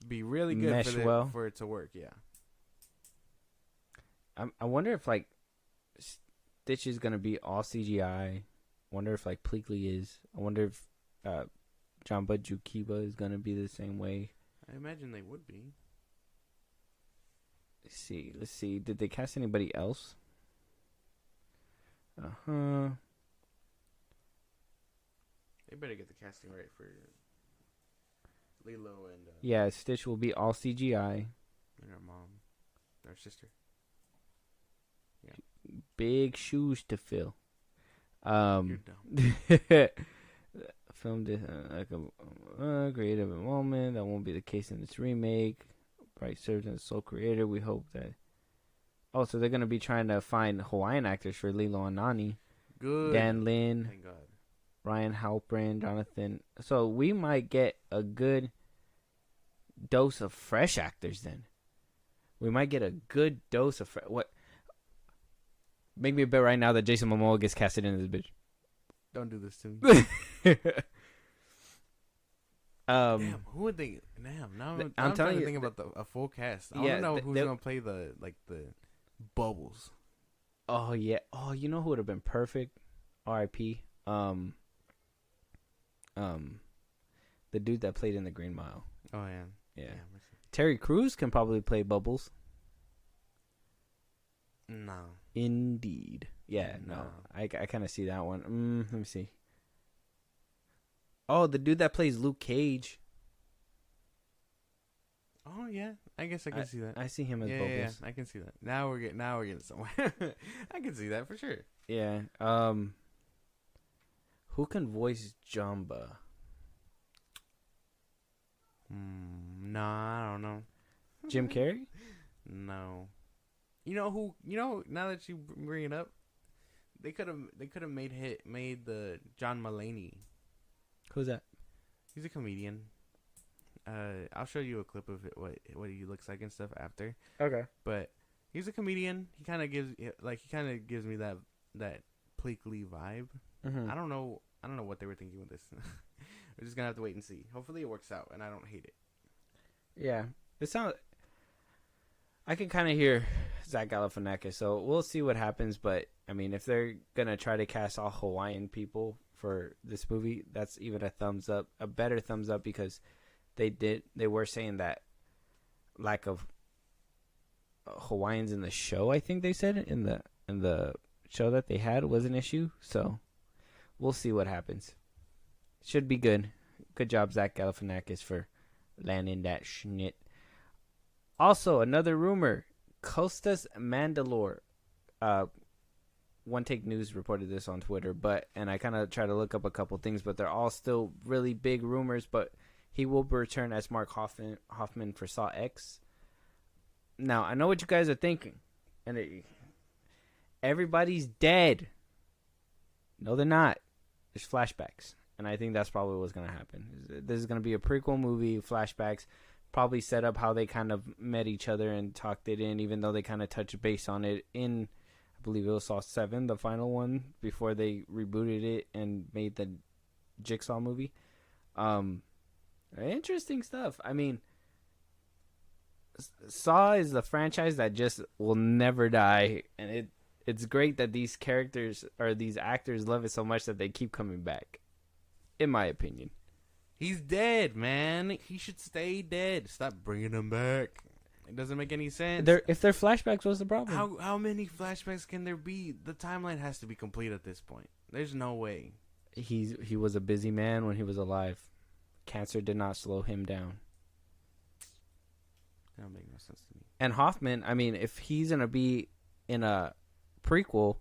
be really good for it to work. Yeah. I wonder if like Stitch is gonna be all CGI, wonder if like Pleakley is. I wonder if John Kiba is gonna be the same way. I imagine they would be. Let's see. Did they cast anybody else? Uh-huh. They better get the casting right for Lilo and yeah, Stitch will be all CGI. and her mom, her sister. Big shoes to fill. You're dumb. Filmed it like a creative moment. That won't be the case in this remake. Bright serves as sole creator. We hope that. Oh, so they're gonna be trying to find Hawaiian actors for Lilo and Nani. Good. Dan Lin, Thank God. Ryan Halpern, Jonathan. So we might get a good dose of fresh actors then. We might get a good dose of what. Make me a bet right now that Jason Momoa gets casted into this bitch. Don't do this to me. Damn, who would they? Damn, now I'm telling you, think about a full cast. I yeah, don't know who's gonna play the Bubbles. Oh yeah. Oh, you know who would have been perfect? R.I.P. The dude that played in the Green Mile. Oh yeah. Yeah. Terry Crews can probably play Bubbles. No. Indeed. Yeah. No. I kind of see that one. Let me see. Oh, the dude that plays Luke Cage. Oh yeah, I guess I can see that. I see him as Bubbles. Yeah, I can see that. Now we're getting somewhere. I can see that for sure. Yeah. Who can voice Jumba? Nah, I don't know. Jim Carrey? No. You know who? You know, now that you bring it up, they could have made the John Mulaney. Who's that? He's a comedian. I'll show you a clip of it, what he looks like and stuff after. Okay. But he's a comedian. He kind of gives me that Pleakley vibe. Mm-hmm. I don't know what they were thinking with this. We're just gonna have to wait and see. Hopefully it works out, and I don't hate it. Yeah, it sounds. I can kind of hear Zach Galifianakis, so we'll see what happens. But I mean, if they're gonna try to cast all Hawaiian people for this movie, that's even a thumbs up, a better thumbs up, because they were saying that lack of Hawaiians in the show. I think they said in the show that they had was an issue. So we'll see what happens. Should be good. Good job, Zach Galifianakis, for landing that schnitt. Also, another rumor: Costas Mandalore. One Take News reported this on Twitter, and I kind of try to look up a couple things, but they're all still really big rumors. But he will return as Mark Hoffman for Saw X. Now, I know what you guys are thinking, and everybody's dead. No, they're not. There's flashbacks, and I think that's probably what's going to happen. This is going to be a prequel movie, flashbacks, probably set up how they kind of met each other and talked it in, even though they kind of touched base on it in, I believe it was Saw 7, the final one, before they rebooted it and made the Jigsaw movie. Interesting stuff. I mean, Saw is the franchise that just will never die, and it's great that these characters or these actors love it so much that they keep coming back, in my opinion. He's dead, man. He should stay dead. Stop bringing him back. It doesn't make any sense. If they're flashbacks, what's the problem? How many flashbacks can there be? The timeline has to be complete at this point. There's no way. He was a busy man when he was alive. Cancer did not slow him down. That don't make no sense to me. And Hoffman, I mean, if he's gonna be in a prequel,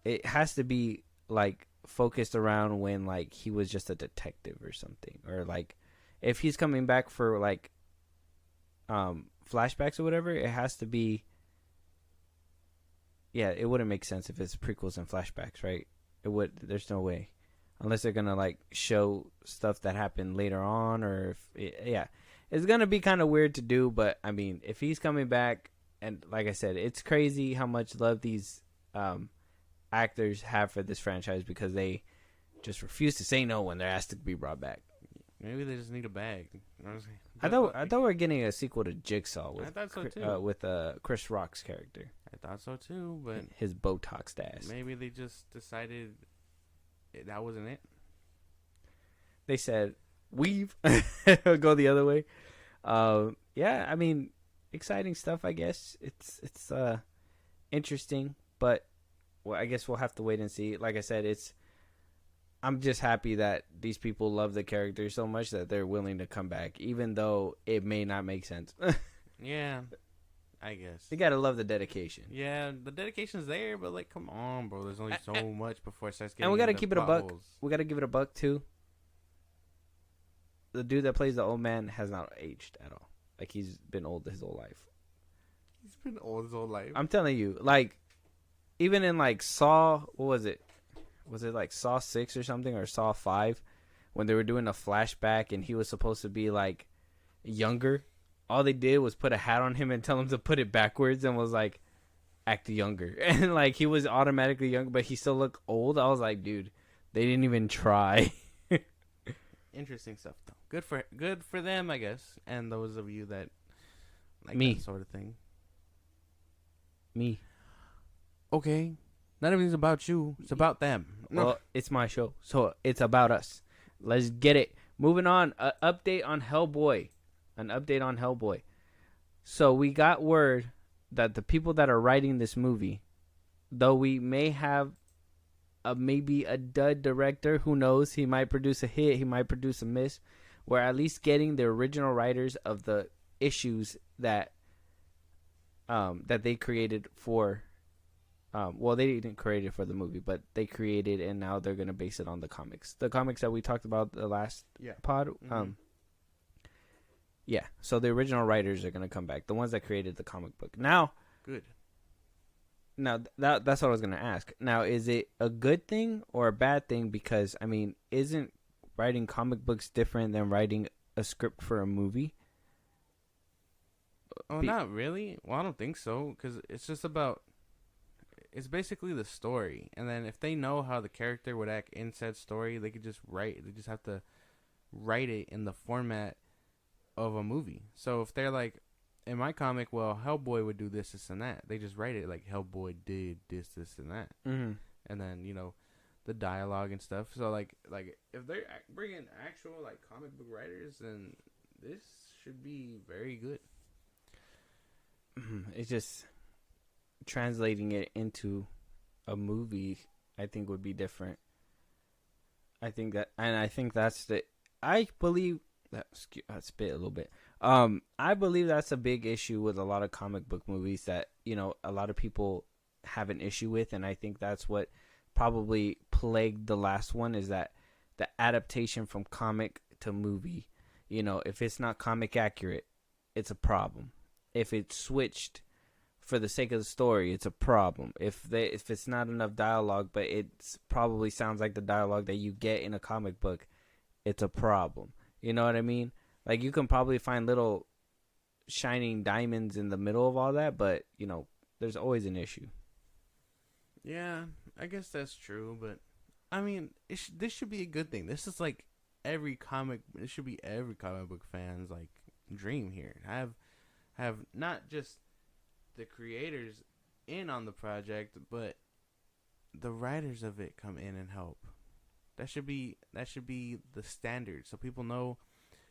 it has to be like focused around when like he was just a detective or something, or like if he's coming back for like flashbacks or whatever, it has to be. Yeah, it wouldn't make sense if it's prequels and flashbacks, right? It would. There's no way, unless they're gonna like show stuff that happened later on, or it's gonna be kind of weird to do. But I mean, if he's coming back, and like I said, it's crazy how much love these actors have for this franchise, because they just refuse to say no when they're asked to be brought back. Maybe they just need a bag. You know what I'm saying? I thought we were getting a sequel to Jigsaw with I thought so too. with Chris Rock's character. I thought so too, but his Botox ass. maybe they just decided that wasn't it. They said weave, go the other way. Yeah, I mean, exciting stuff. I guess it's interesting, but well, I guess we'll have to wait and see. Like I said, I'm just happy that these people love the character so much that they're willing to come back, even though it may not make sense. Yeah, I guess. You gotta love the dedication. Yeah, the dedication's there, but like, come on, bro. There's only so much before it starts getting. And we gotta into keep it a buck. potholes. We gotta give it a buck too. The dude that plays the old man has not aged at all. Like, he's been old his whole life. He's been old his whole life. I'm telling you, like, even in like Saw, what was it? Was it like Saw 6 or something, or Saw 5, when they were doing a flashback and he was supposed to be like younger? All they did was put a hat on him and tell him to put it backwards, and was like, act younger. And like, he was automatically young, but he still looked old. I was like, dude, they didn't even try. Interesting stuff, though. Good for them, I guess, and those of you that like Me. that sort of thing. Me. Okay, not everything's about you. It's about them. Well, it's my show, so it's about us. Let's get it. Moving on. An update on Hellboy. So we got word that the people that are writing this movie, though we may have maybe a dud director, who knows? He might produce a hit. He might produce a miss. We're at least getting the original writers of the issues that they created for. Well, they didn't create it for the movie, but they created, and now they're gonna base it on the comics. The comics that we talked about the last pod. Mm-hmm. Yeah. So the original writers are gonna come back. The ones that created the comic book. Now, Good. Now that's what I was gonna ask. Now, is it a good thing or a bad thing? Because I mean, isn't writing comic books different than writing a script for a movie? Oh, not really. Well, I don't think so, because it's just about. It's basically the story, and then if they know how the character would act in said story, they could just write. They just have to write it in the format of a movie. So if they're like, in my comic, well, Hellboy would do this, this, and that. They just write it like Hellboy did this, this, and that, and then the dialogue and stuff. So like if they're bringing actual like comic book writers, then this should be very good. It's just translating it into a movie, I think, would be different. I think that's the. I believe that. I spit a little bit. I believe that's a big issue with a lot of comic book movies that a lot of people have an issue with, and I think that's what probably plagued the last one, is that the adaptation from comic to movie. If it's not comic accurate, it's a problem. If it's switched for the sake of the story, it's a problem. If it's not enough dialogue, but it probably sounds like the dialogue that you get in a comic book, it's a problem. You know what I mean? Like, you can probably find little shining diamonds in the middle of all that, but there's always an issue. Yeah, I guess that's true, but I mean, this should be a good thing. This is like this should be every comic book fan's like dream here. Have not just the creators in on the project, but the writers of it come in and help. That should be the standard, so people know,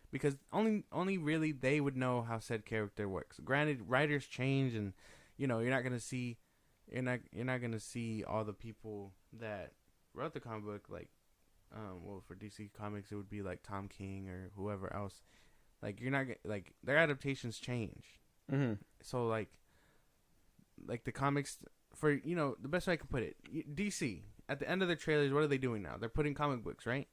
because only really they would know how said character works. Granted, writers change, and you're not gonna see all the people that wrote the comic book, like for DC Comics it would be like Tom King or whoever else. Like, you're not like, their adaptations change. So like the comics, for the best way I can put it, DC at the end of their trailers, what are they doing now? They're putting comic books, right?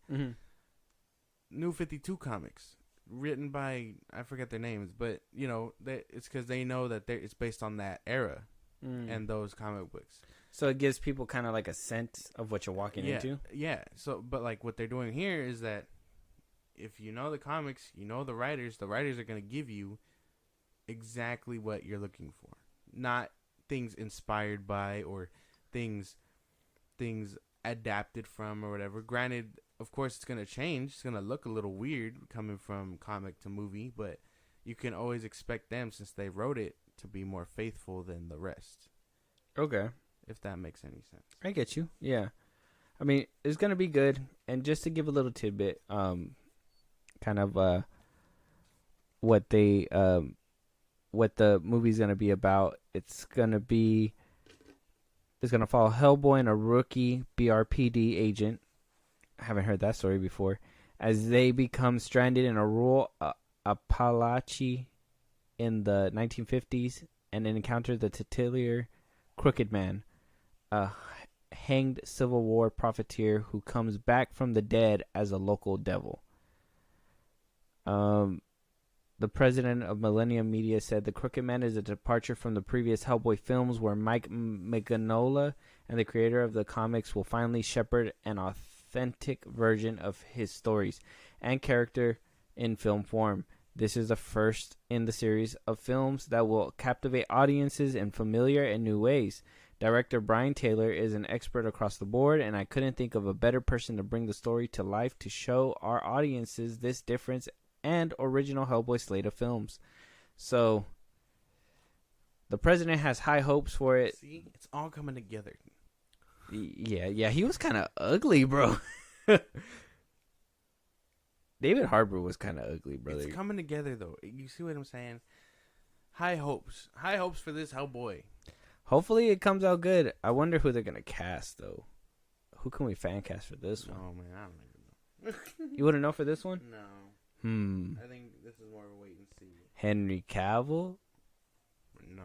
New 52 comics written by, I forget their names, but it's because they know that it's based on that era and those comic books. So it gives people kind of like a sense of what you're walking into. Yeah. So, but like what they're doing here is that if you know the comics, the writers are going to give you exactly what you're looking for, not things inspired by or things adapted from or whatever. Granted, of course, it's going to change. It's going to look a little weird coming from comic to movie, but you can always expect them, since they wrote it, to be more faithful than the rest. Okay. If that makes any sense. I get you. Yeah. I mean, it's going to be good. And just to give a little tidbit, kind of what the movie's going to be about, it's going to follow Hellboy and a rookie BRPD agent. I haven't heard that story before. As they become stranded in a rural Appalachia in the 1950s and encounter the titular Crooked Man, a hanged Civil War profiteer who comes back from the dead as a local devil. The president of Millennium Media said the Crooked Man is a departure from the previous Hellboy films, where Mike Mignola and the creator of the comics will finally shepherd an authentic version of his stories and character in film form. This is the first in the series of films that will captivate audiences in familiar and new ways. Director Brian Taylor is an expert across the board, and I couldn't think of a better person to bring the story to life to show our audiences this difference and original Hellboy slate of films. So, the president has high hopes for it. See, it's all coming together. Yeah, he was kind of ugly, bro. David Harbour was kind of ugly, brother. It's coming together, though. You see what I'm saying? High hopes for this Hellboy. Hopefully it comes out good. I wonder who they're gonna cast, though. Who can we fan cast for this one? Oh man, I don't even know. You wouldn't know for this one? No. I think this is more of a wait and see. Henry Cavill? No.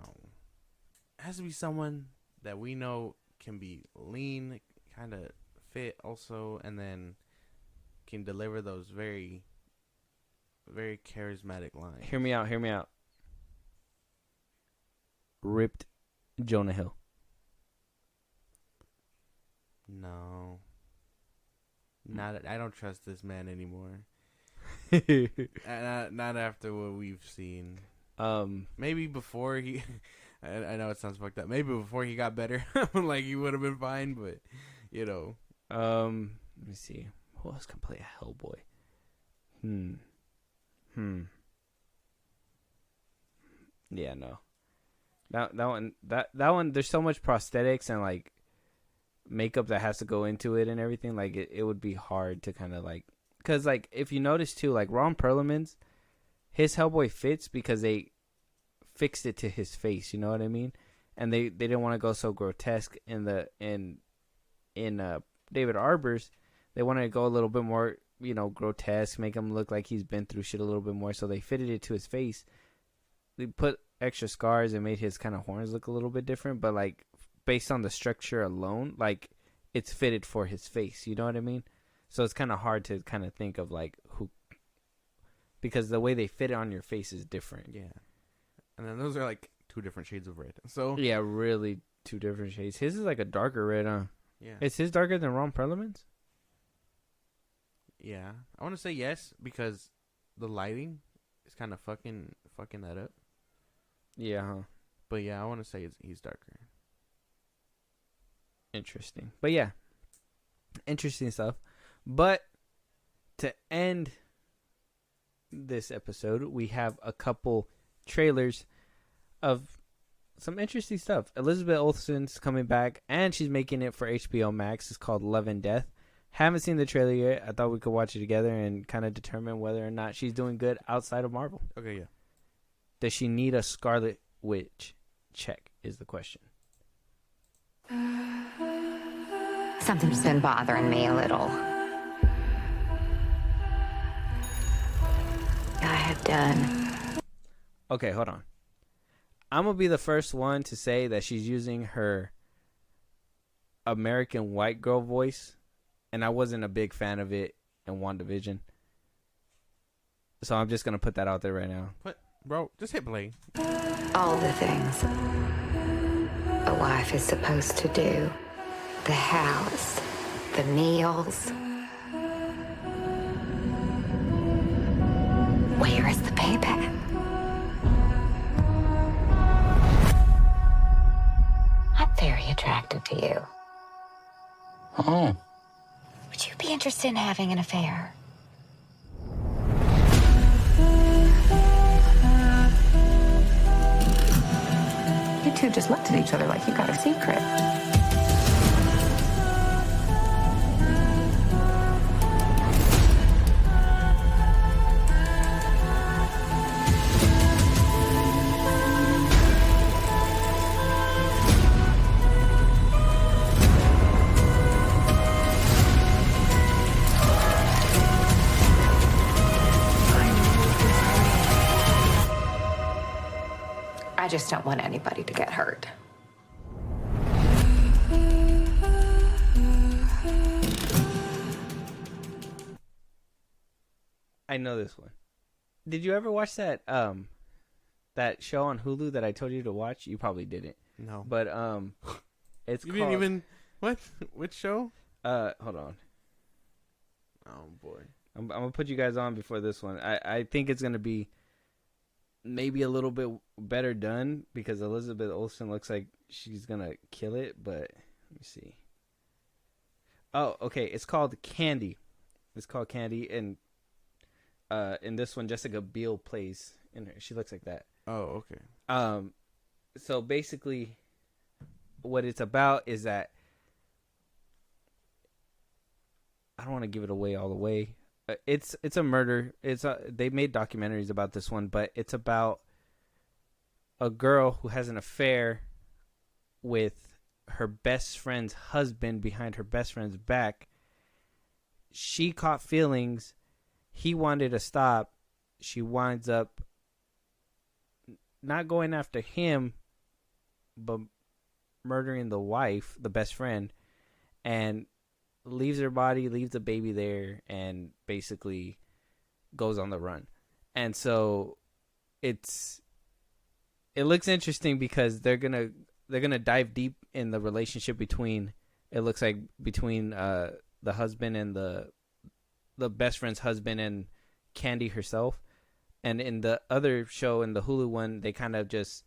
It has to be someone that we know can be lean, kind of fit also, and then can deliver those very, very charismatic lines. Hear me out. Ripped Jonah Hill. No. I don't trust this man anymore. Not after what we've seen. Maybe before he... I know it sounds fucked up. Maybe before he got better, like he would have been fine, but, you know. Let me see. Who else can play a Hellboy? Yeah, no. That one. There's so much prosthetics and like makeup that has to go into it and everything. Like it would be hard to kind of like, cause like if you notice too, like Ron Perlman's, his Hellboy fits because they fixed it to his face. You know what I mean? And they didn't want to go so grotesque in David Harbour's. They wanted to go a little bit more, grotesque, make him look like he's been through shit a little bit more. So they fitted it to his face. They put extra scars and made his kind of horns look a little bit different. But, like, based on the structure alone, like, it's fitted for his face. You know what I mean? So it's kind of hard to kind of think of, like, who... Because the way they fit it on your face is different. Yeah. And then those are, like, 2 different shades of red. So... Yeah, really 2 different shades. His is, like, a darker red, huh? Yeah. Is his darker than Ron Perlman's? Yeah, I want to say yes because the lighting is kind of fucking that up. Yeah, huh? But yeah, I want to say he's darker. Interesting. But yeah, interesting stuff. But to end this episode, we have a couple trailers of some interesting stuff. Elizabeth Olsen's coming back, and she's making it for HBO Max. It's called Love and Death. Haven't seen the trailer yet. I thought we could watch it together and kind of determine whether or not she's doing good outside of Marvel. Okay, yeah. Does she need a Scarlet Witch? Check is the question. Something's been bothering me a little. I have done. Okay, hold on. I'm going to be the first one to say that she's using her American white girl voice. And I wasn't a big fan of it in WandaVision. So I'm just going to put that out there right now. What? Bro, just hit play. All the things a wife is supposed to do. The house, the meals. Where is the payback? I'm very attracted to you. Oh. Would you be interested in having an affair? It two just looked at each other like you got a secret. I just don't want anybody to get hurt. I know this one. Did you ever watch that that show on Hulu that I told you to watch? You probably didn't. No. But it's You called... didn't even... What? Which show? Hold on. Oh, boy. I'm going to put you guys on before this one. I think it's going to be maybe a little bit better done because Elizabeth Olsen looks like she's going to kill it, but let me see. Oh, okay. It's called Candy. It's called Candy, and in this one, Jessica Biel plays in her. She looks like that. Oh, okay. So basically, what it's about is that I don't want to give it away all the way. It's a murder. They made documentaries about this one, but it's about a girl who has an affair with her best friend's husband behind her best friend's back. She caught feelings. He wanted to stop. She winds up not going after him, but murdering the wife, the best friend, and leaves her body, leaves the baby there, and basically goes on the run. And so it looks interesting because they're gonna dive deep in the relationship between the husband and the best friend's husband and Candy herself. And in the other show, in the Hulu one, they kind of just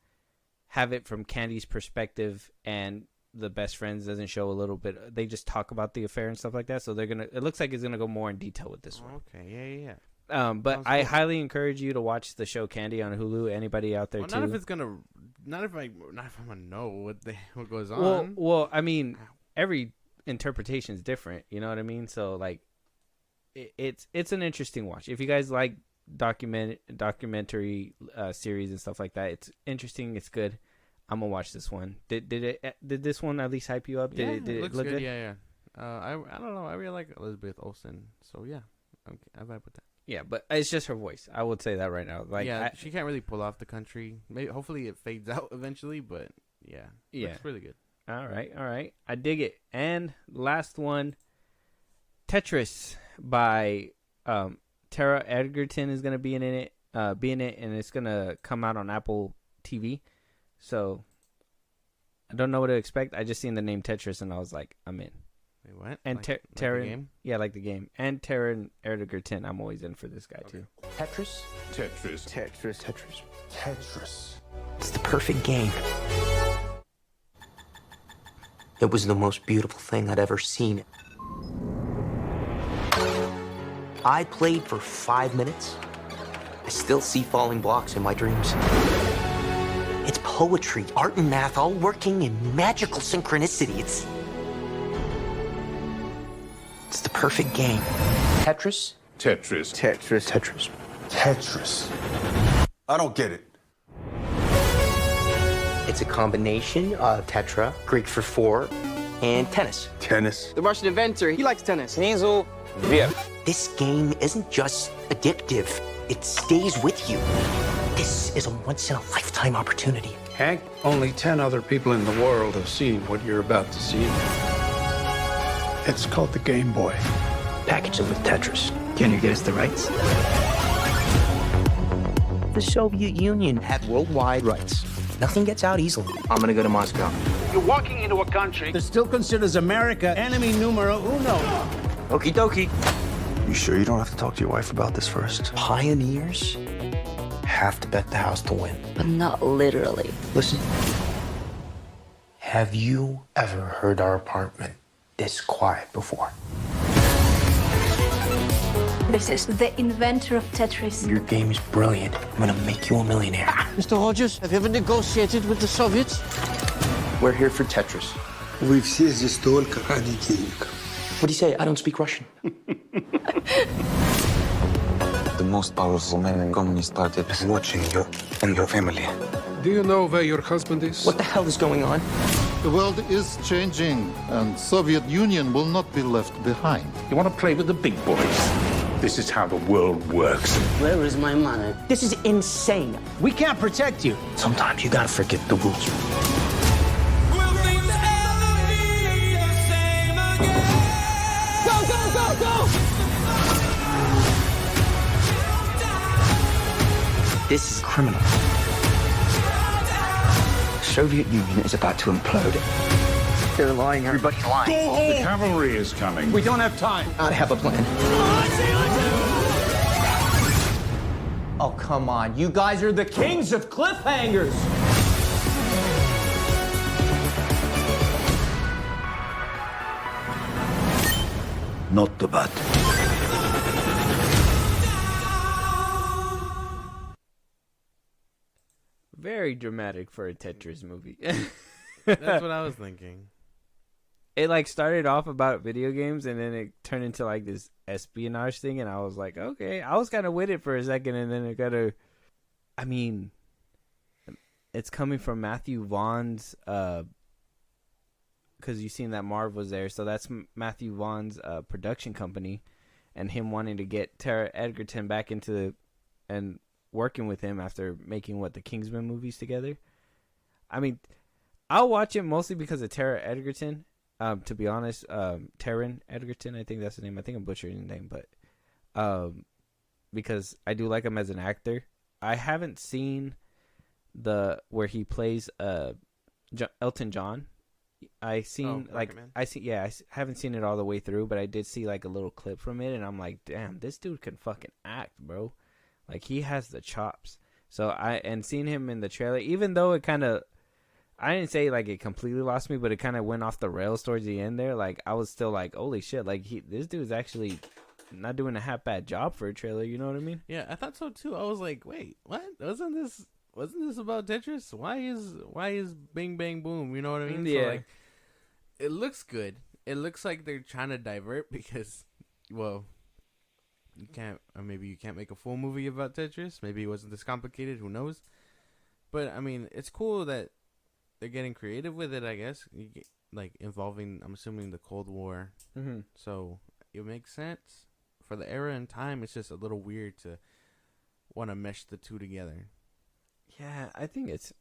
have it from Candy's perspective, and the best friends doesn't show a little bit. They just talk about the affair and stuff like that. So it looks like it's gonna go more in detail with this one. Okay, yeah. But Sounds I cool. highly encourage you to watch the show Candy on Hulu. Anybody out there too? Not if I'm gonna know what goes on. Well, I mean, every interpretation is different. You know what I mean? So like, it's an interesting watch. If you guys like documentary series and stuff like that, it's interesting. It's good. I'm gonna watch this one. Did this one at least hype you up? Did it looks look good? Yeah. I don't know. I really like Elizabeth Olsen, so yeah, I vibe with that. Yeah, but it's just her voice. I would say that right now. Like, yeah, she can't really pull off the country. Maybe, hopefully, it fades out eventually. But yeah, looks really good. All right. I dig it. And last one, Tetris by Tara Edgerton is gonna be in it, and it's gonna come out on Apple TV. So I don't know what to expect. I just seen the name Tetris and I was like, I'm in. Wait, what? And like Taron, the game? yeah, like the game. And Taron Egerton, I'm always in for this guy too. Tetris? Tetris. Tetris. Tetris. Tetris. It's the perfect game. It was the most beautiful thing I'd ever seen. I played for 5 minutes. I still see falling blocks in my dreams. It's poetry, art, and math all working in magical synchronicity. It's the perfect game. Tetris? Tetris. Tetris. Tetris. Tetris. I don't get it. It's a combination of tetra, Greek for four, and tennis. Tennis. The Russian inventor, he likes tennis. Hazel, yeah. This game isn't just addictive, it stays with you. This is a once-in-a-lifetime opportunity. Hank, only 10 other people in the world have seen what you're about to see. It's called the Game Boy. Package it with Tetris. Can you get us the rights? The Soviet Union had worldwide rights. Nothing gets out easily. I'm gonna go to Moscow. You're walking into a country that still considers America enemy numero uno. Okie dokie. You sure you don't have to talk to your wife about this first? Pioneers have to bet the house to win. But not literally. Listen. Have you ever heard our apartment this quiet before? This is the inventor of Tetris. Your game is brilliant. I'm gonna make you a millionaire. Mr. Hodges, have you ever negotiated with the Soviets? We're here for Tetris. We все здесь только ради денег. What do you say? I don't speak Russian. The most powerful man in Communist Party is watching you and your family. Do you know where your husband is? What the hell is going on? The world is changing, and Soviet Union will not be left behind. You want to play with the big boys? This is how the world works. Where is my money? This is insane. We can't protect you. Sometimes you gotta forget the rules. Go, go, go, go! This is criminal. The Soviet Union is about to implode. They're lying. Everybody's lying. Go home! The cavalry is coming. We don't have time. I have a plan. Oh, come on. You guys are the kings of cliffhangers. Not the bad. Very dramatic for a Tetris movie. That's what I was thinking. It like started off about video games and then it turned into like this espionage thing, and I was like, okay. I was kind of with it for a second, and then it got to, I mean, it's coming from Matthew Vaughn's, because you seen that Marv was there, so that's Matthew Vaughn's production company, and him wanting to get Tara Edgerton back into and working with him after making the Kingsman movies together. I mean, I'll watch it mostly because of Tara Edgerton. To be honest, Taron Edgerton, I think that's the name. I think I'm butchering the name, but because I do like him as an actor. I haven't seen where he plays Elton John. I haven't seen it all the way through, but I did see like a little clip from it, and I'm like, damn, this dude can fucking act, bro. Like, he has the chops. So seeing him in the trailer, even though it kind of, I didn't say like it completely lost me, but it kind of went off the rails towards the end there. Like, I was still like, holy shit, like this dude's actually not doing a half bad job for a trailer. You know what I mean? Yeah, I thought so too. I was like, wait, what? Wasn't this about Tetris? Why is Bing Bang Boom? You know what I mean? Yeah. So, like, it looks good. It looks like they're trying to divert because, well, you can't, or maybe you can't make a full movie about Tetris. Maybe it wasn't this complicated. Who knows? But I mean, it's cool that they're getting creative with it. I guess like involving, I'm assuming, the Cold War. Mm-hmm. So it makes sense for the era and time. It's just a little weird to want to mesh the two together. Yeah, I think it's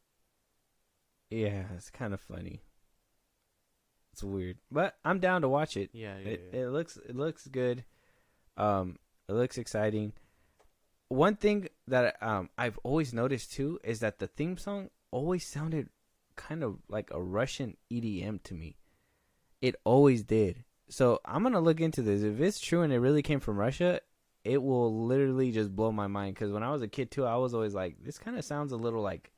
kind of funny. It's weird, but I'm down to watch it. Yeah. It looks good. It looks exciting. One thing that I've always noticed too is that the theme song always sounded kind of like a Russian EDM to me. It always did. So I'm gonna look into this. If it's true and it really came from Russia, it will literally just blow my mind. Because when I was a kid too, I was always like, this kind of sounds a little like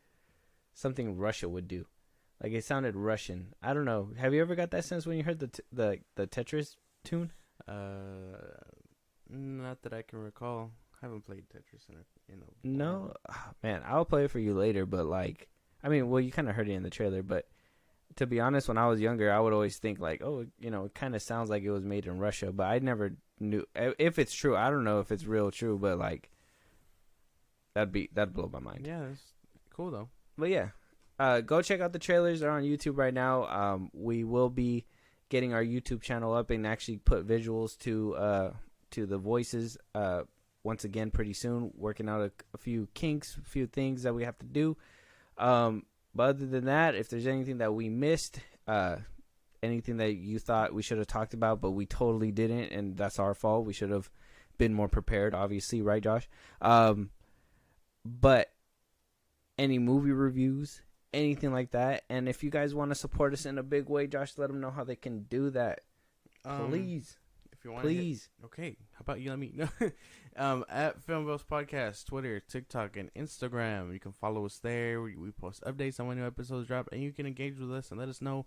something Russia would do. Like, it sounded Russian. I don't know. Have you ever got that sense when you heard the Tetris tune? Not that I can recall. I haven't played Tetris in a No? Oh, man, I'll play it for you later, but like, I mean, well, you kind of heard it in the trailer, but to be honest, when I was younger, I would always think like, oh, it kind of sounds like it was made in Russia, but I never knew if it's true. I don't know if it's real true, but like, that'd blow my mind. Yeah, that's cool though. But yeah, go check out the trailers. They're on YouTube right now. We will be getting our YouTube channel up and actually put visuals to the voices once again pretty soon. Working out a few kinks, a few things that we have to do. But other than that, if there's anything that we missed, anything that you thought we should have talked about but we totally didn't, and that's our fault. We should have been more prepared, obviously, right, Josh? But any movie reviews, anything like that, and if you guys want to support us in a big way, Josh, let them know how they can do that. Please. If you want, please. Okay, how about you let me know? At FilmBros Podcast, Twitter, TikTok, and Instagram. You can follow us there. We post updates on when new episodes drop, and you can engage with us and let us know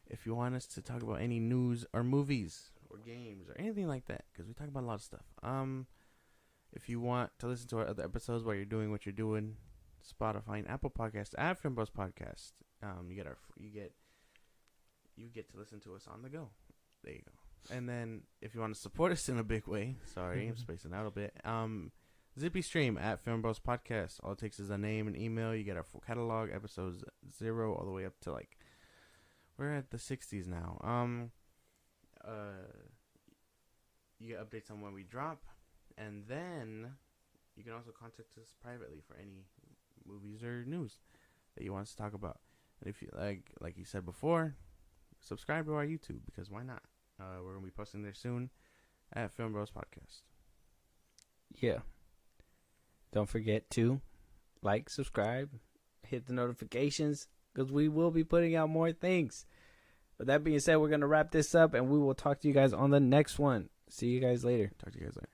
if you want us to talk about any news or movies or games or anything like that, because we talk about a lot of stuff. If you want to listen to our other episodes while you're doing what you're doing, Spotify and Apple Podcasts at FilmBros Podcast. You get to listen to us on the go. There you go. And then if you want to support us in a big way, sorry, I'm spacing out a bit. Zippy Stream at FilmBros Podcast. All it takes is a name and email. You get our full catalog, episodes 0 all the way up to like we're at the 60s now. You get updates on when we drop, and then you can also contact us privately for any movies or news that you want us to talk about. And if you like you said before, subscribe to our YouTube because why not? We're gonna be posting there soon at FilmBros Podcast. Yeah. Don't forget to like, subscribe, hit the notifications because we will be putting out more things. With that being said, we're gonna wrap this up and we will talk to you guys on the next one. See you guys later. Talk to you guys later.